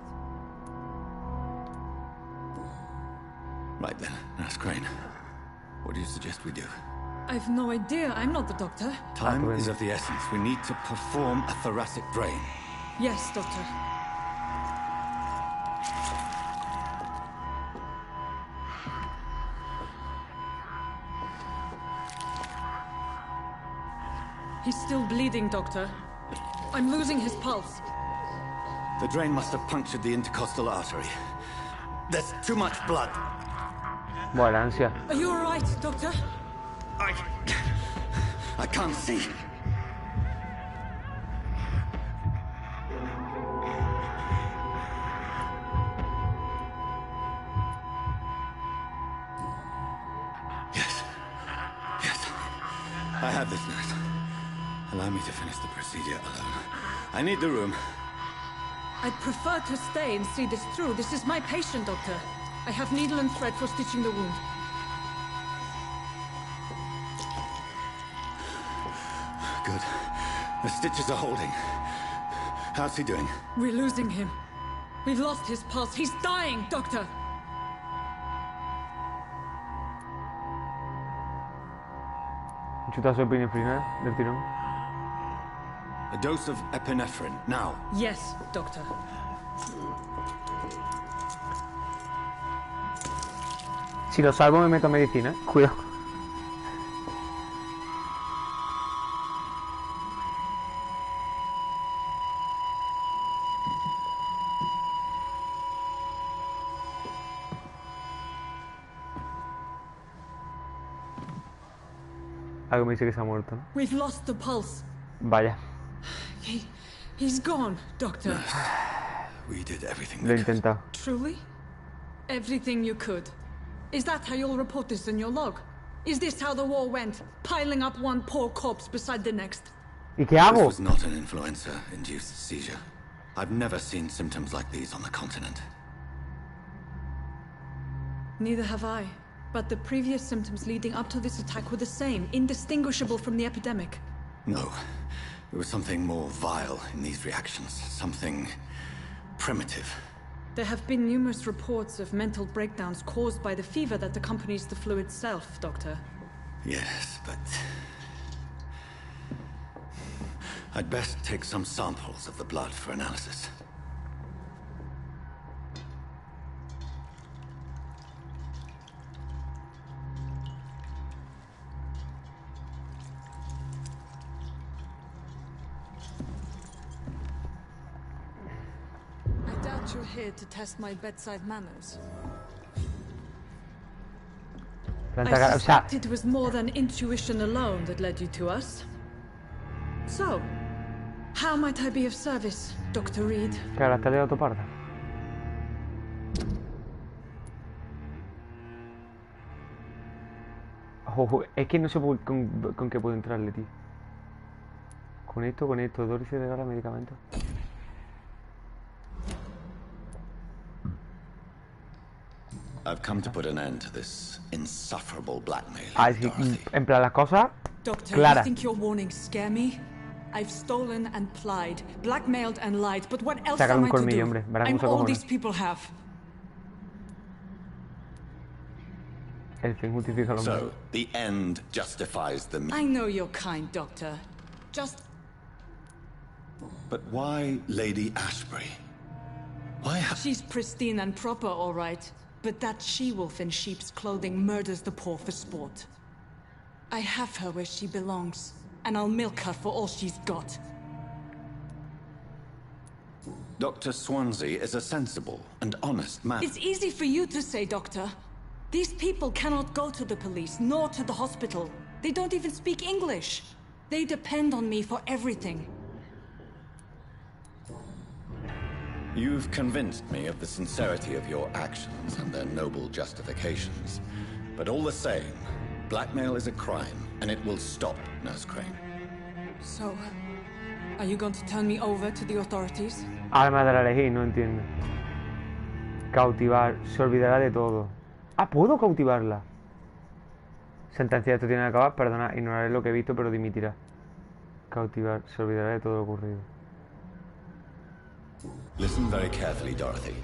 Right then, Nurse Crane. What do you suggest we do? I've no idea. I'm not the doctor. Time is of the essence. We need to perform a thoracic drain. Yes, Doctor. He's still bleeding, Doctor. I'm losing his pulse. The drain must have punctured the intercostal artery. There's too much blood. Buena ansia. Are you all right, Doctor? I can't see. Yes. Yes. I have this, nurse. Allow me to finish the procedure alone. I need the room. I'd prefer to stay and see this through. This is my patient, Doctor. I have needle and thread for stitching the wound. Good. The stitches are holding. How's he doing? We're losing him. We've lost his pulse. He's dying, Doctor. Chuta su epinefrina del tirón. A dose of epinephrine, now. Yes, Doctor. Si lo salvo me meto medicina. Cuidado. Algo me dice que se ha muerto, ¿no? We've lost the pulse. Vaya. He's gone, Doctor. We did everything Lo he we could. intentado. Truly? Everything you could. Is that how you'll report this in your log? Is this how the war went? Piling up one poor corpse beside the next? ¿Y qué hago? This was not an influenza-induced seizure. I've never seen symptoms like these on the continent. Neither have I. But the previous symptoms leading up to this attack were the same, indistinguishable from the epidemic. No. There was something more vile in these reactions. Something primitive. There have been numerous reports of mental breakdowns caused by the fever that accompanies the flu itself, Doctor. Yes, but... I'd best take some samples of the blood for analysis. I doubt you're here to test my bedside manners. I suspect it was more than intuition alone that led you to us. So, how might I be of service, Dr. Reed? Que ahora está de autoparda. Ojo, es que no sé con qué puedo entrarle, tío. Con esto, Dorothy de gala medicamentos. I've come to put an end to this insufferable blackmail. En plan, las cosas Doctor, claras. you think your warnings scare me? I've stolen and plied, blackmailed and lied, but what else Sácale am un I to colmillo, do? hombre. Verás I'm cómo se all cojona. these people have. El fin justifica lo So, the end justifies the means. I know you're kind, Doctor. Just... But why Lady Ashbury? Why She's pristine and proper, all right. But that she-wolf in sheep's clothing murders the poor for sport. I have her where she belongs, and I'll milk her for all she's got. Dr. Swansea is a sensible and honest man. It's easy for you to say, Doctor. These people cannot go to the police, nor to the hospital. They don't even speak English. They depend on me for everything. You've convinced me of the sincerity of your actions and their noble justifications. But all the same, blackmail is a crime, and it will stop, Nurse Crane. So, are you going to turn me over to the authorities? Alma de la elegí, no entiendo. Cautivar, se olvidará de todo. Ah, ¿puedo cautivarla? Sentencia, esto tiene que acabar. Perdona, ignoraré lo que he visto, pero dimitirá. Cautivar, se olvidará de todo lo ocurrido. Listen very carefully, Dorothy.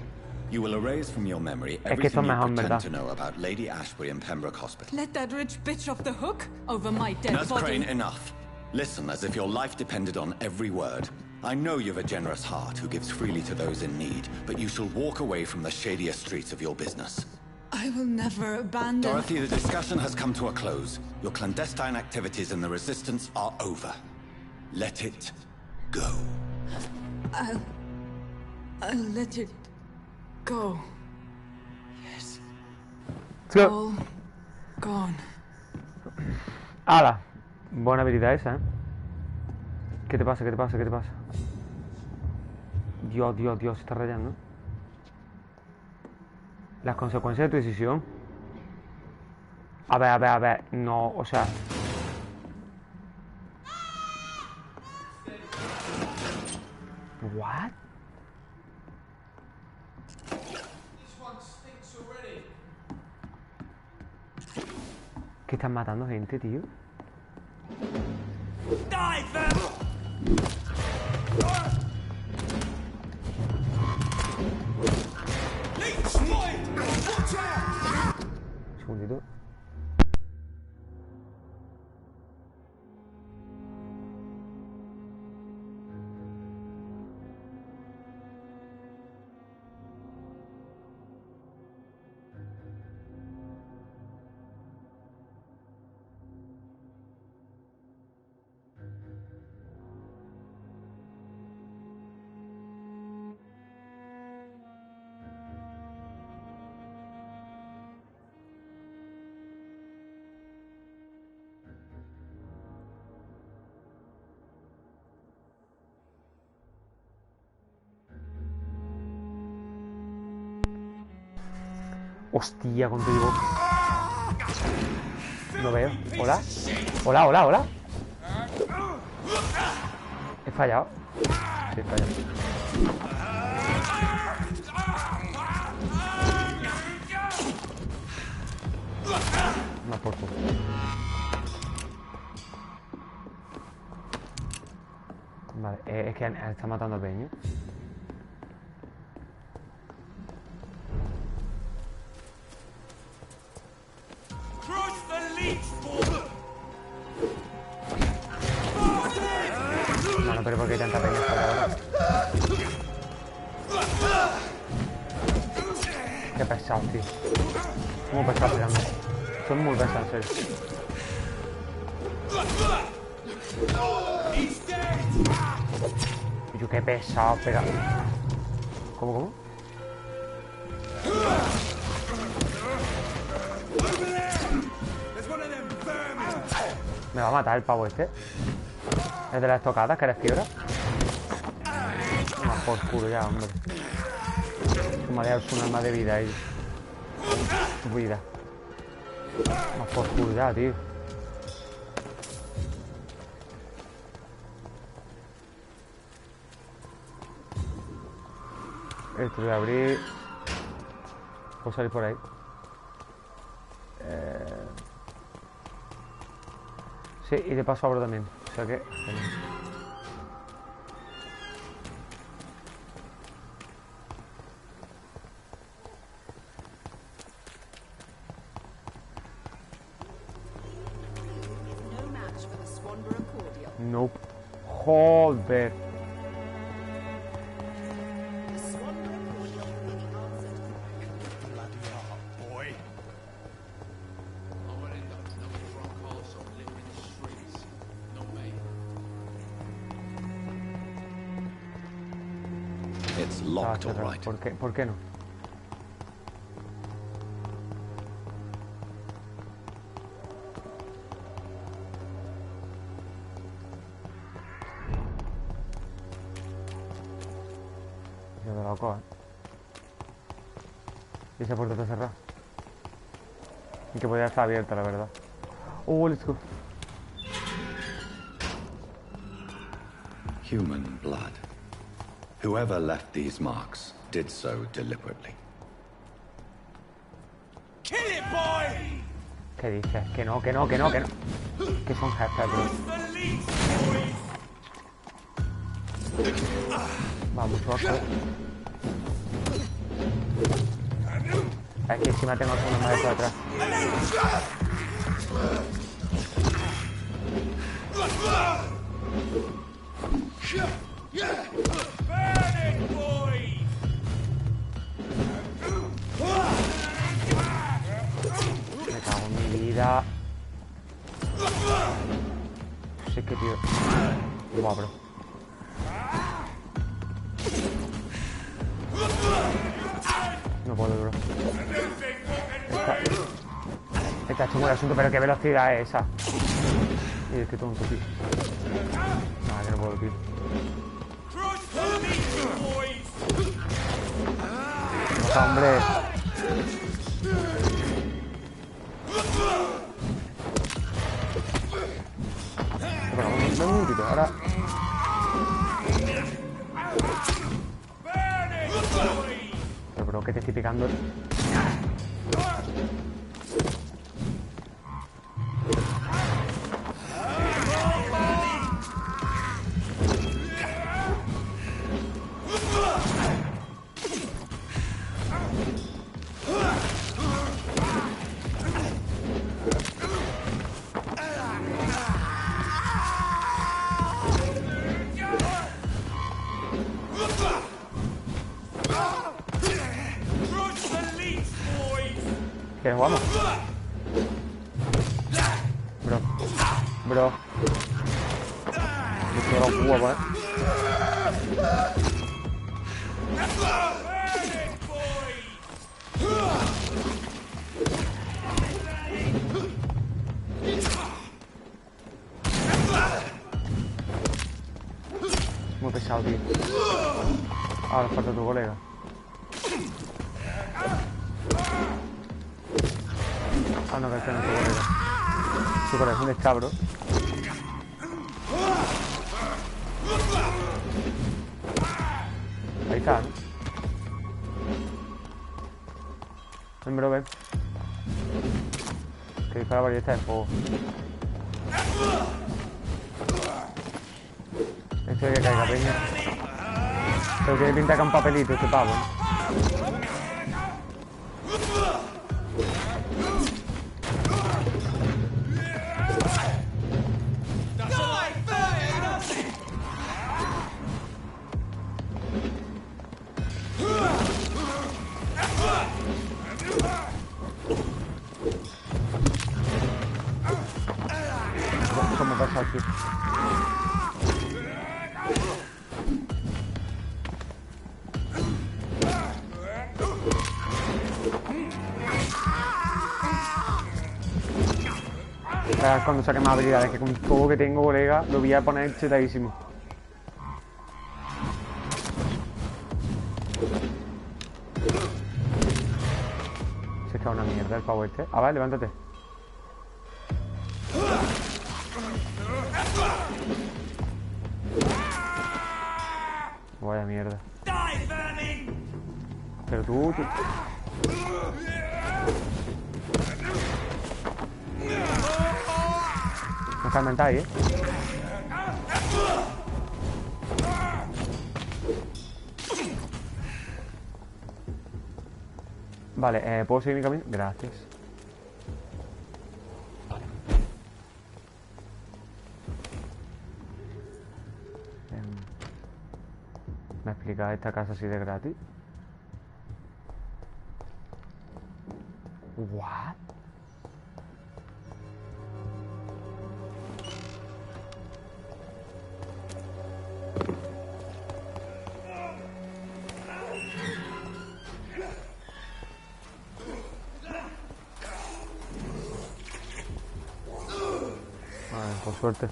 You will erase from your memory everything you pretend to know about Lady Ashbury and Pembroke Hospital. Let that rich bitch off the hook over my dead Nurse body. Crane, enough. Listen as if your life depended on every word. I know you've a generous heart who gives freely to those in need, but you shall walk away from the shadier streets of your business. I will never abandon... Dorothy, the discussion has come to a close. Your clandestine activities in the Resistance are over. Let it go. I'll let it go. Yes. Go. All gone. ¡Hala! Buena habilidad esa, ¿eh? ¿Qué te pasa? ¿Qué te pasa? ¿Qué te pasa? Dios, Dios, Dios, se está rayando. Las consecuencias de tu decisión. A ver. No, o sea... What? ¿Qué están matando gente, tío? Un segundito. Hostia, cuánto llevo. No veo. ¿Hola? Hola, hola, hola. He fallado. Sí, he fallado. Más por culo. Vale, es que está matando al peño. Bueno, pero ¿por qué hay tanta peña hasta ahora? Qué pesado, tío. Muy pesado tirando. Son muy pesados, en serio. Yo qué pesado, pega. ¿Cómo? Me va a matar el pavo este. Es de las tocadas, que eres fiebre. Más por culo ya, hombre. Como le das un alma de vida ahí. Tu vida. Más por culo ya, tío. Esto lo voy a abrir. Puedo salir por ahí. Sí, y de paso abro también. O sea que... Nope. Joder. It's locked, all right. ¿Por qué no? Yo de loco, Y esa puerta está cerrada. Y que podría estar abierta, la verdad. Let's go. Human blood. Whoever left these marks did so deliberately. Kill it, boy! ¿Qué dices? Que no. Que son jefes, bro. Va mucho asco. Es que encima tengo uno más de eso atrás. Me cago en mi vida. Sí que, tío. Buah, bro. No puedo, bro. Está chungo el asunto, pero qué velocidad es esa. Y es que tonto, tío. Nada, que no puedo, tío. No, hombre. Bueno, un minutito, ahora. Pero, bro, que te estoy picando. ¿Qué? ¿Vamos? Bro. Me quedo guapo, Muy pesado, tío. Ahora falta tu colega. Ah, no, que este no es su colega. Su colega es un estabro. Ahí está, ¿no? Ven, bro, ven. Que dispara ballesta de fuego. Esto es que caiga, peña. Pero tiene pinta que un papelito este pavo, ¿no? ¿Cómo pasa aquí? Verás cuando saque más habilidades, que con todo que tengo, colega, lo voy a poner chetadísimo. Se es que es una mierda el pavo este. Ah, vale, levántate. Vaya mierda. Pero tú... No calmentáis, Vale, ¿puedo seguir mi camino? Gracias. ¿Me explicas esta casa así de gratis? ¿What? Por suerte.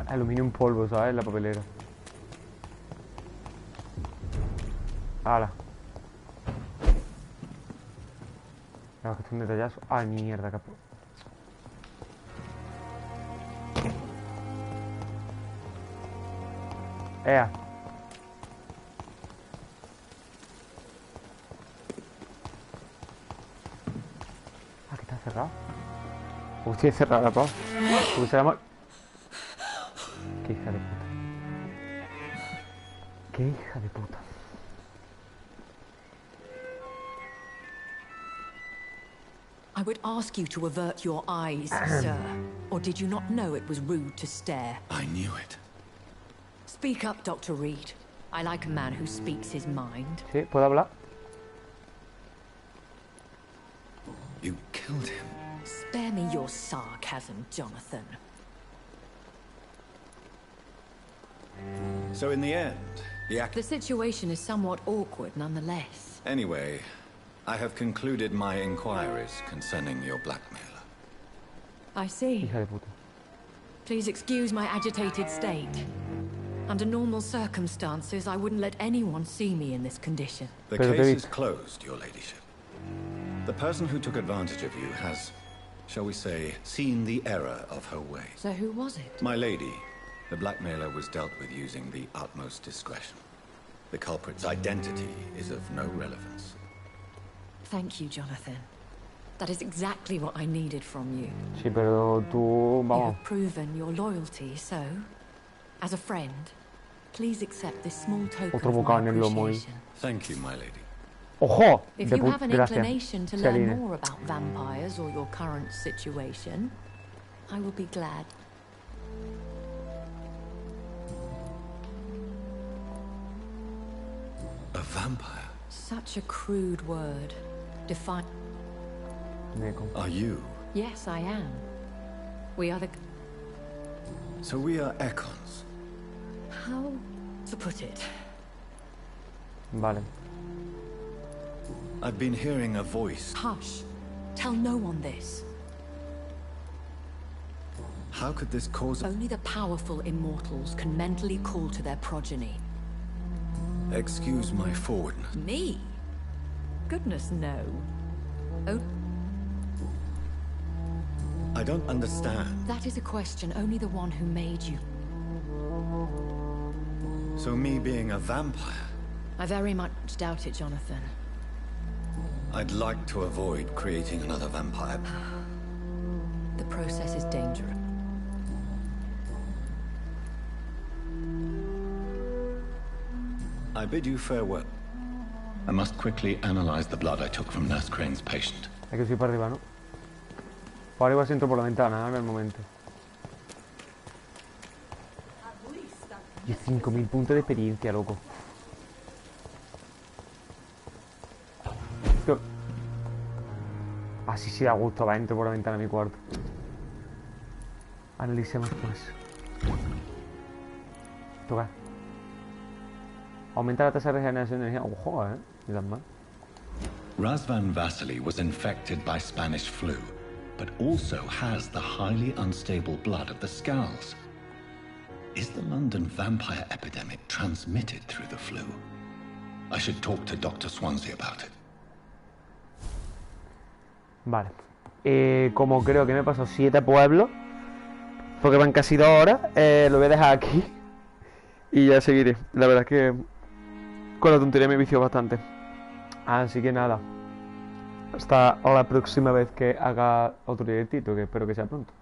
Aluminio en polvo, ¿sabes? La papelera. ¡Hala! Claro, que es un detallazo. ¡Ay, mierda! Capo. ¡Ea! ¿Cerrado? Hostia, cerrada, pavo. Porque se llama... Qué hija de puta. Qué hija de puta. I would ask you to avert your eyes, sir. Or did you not know it was rude to stare? I knew it. Speak up, Dr. Reed. I like a man who speaks his mind. Sí, ¿puedo hablar? You killed him. Spare me your sarcasm, Jonathan. So in the end, the situation is somewhat awkward nonetheless. Anyway, I have concluded my inquiries concerning your blackmailer. I see. Hija de puta. Please excuse my agitated state. Under normal circumstances, I wouldn't let anyone see me in this condition. The case is closed, your ladyship. The person who took advantage of you has, shall we say, seen the error of her ways. So who was it? My lady, the blackmailer was dealt with using the utmost discretion. The culprit's identity is of no relevance. Thank you, Jonathan. That is exactly what I needed from you. Sí, pero tú, vamos. You have proven your loyalty, so, as a friend, please accept this small token of my appreciation. Thank you, my lady. ¡Ojo! If you have an inclination to learn more about vampires or your current situation, I will be glad. A vampire? Such a crude word. Define. Are you? Yes, I am. We are the... So we are Ekons. How to put it? Vale. I've been hearing a voice. Hush. Tell no one this. How could this cause... Only the powerful immortals can mentally call to their progeny. Excuse my forwardness. Me? Goodness, no. Oh, I don't understand. that is a question only the one who made you. So me being a vampire, I very much doubt it, Jonathan. I'd like to avoid creating another vampire. The process is dangerous. I bid you farewell. I must quickly analyze the blood I took from Nurse Crane's patient. Hay que subir para arriba, ¿no? Para arriba si entro por la ventana, ahora en el momento. Y 5000 puntos de experiencia, loco. Esto... Así sí da gusto, va, entro por la ventana a mi cuarto. Analicemos más. Toca. Aumenta la tasa de regeneración de energía. Ojo, ni tan mal. Razvan Vasily was infected by Spanish flu, but also has the highly unstable blood of the Skulls. Is the London vampire epidemic transmitted through the flu? I should talk to Dr. Swansea about it. Vale. Como creo que me he pasado 7 pueblos, porque van casi 2 horas, lo voy a dejar aquí. Y ya seguiré. La verdad es que con la tontería me vicio bastante. Así que nada. Hasta la próxima vez que haga otro directito, que espero que sea pronto.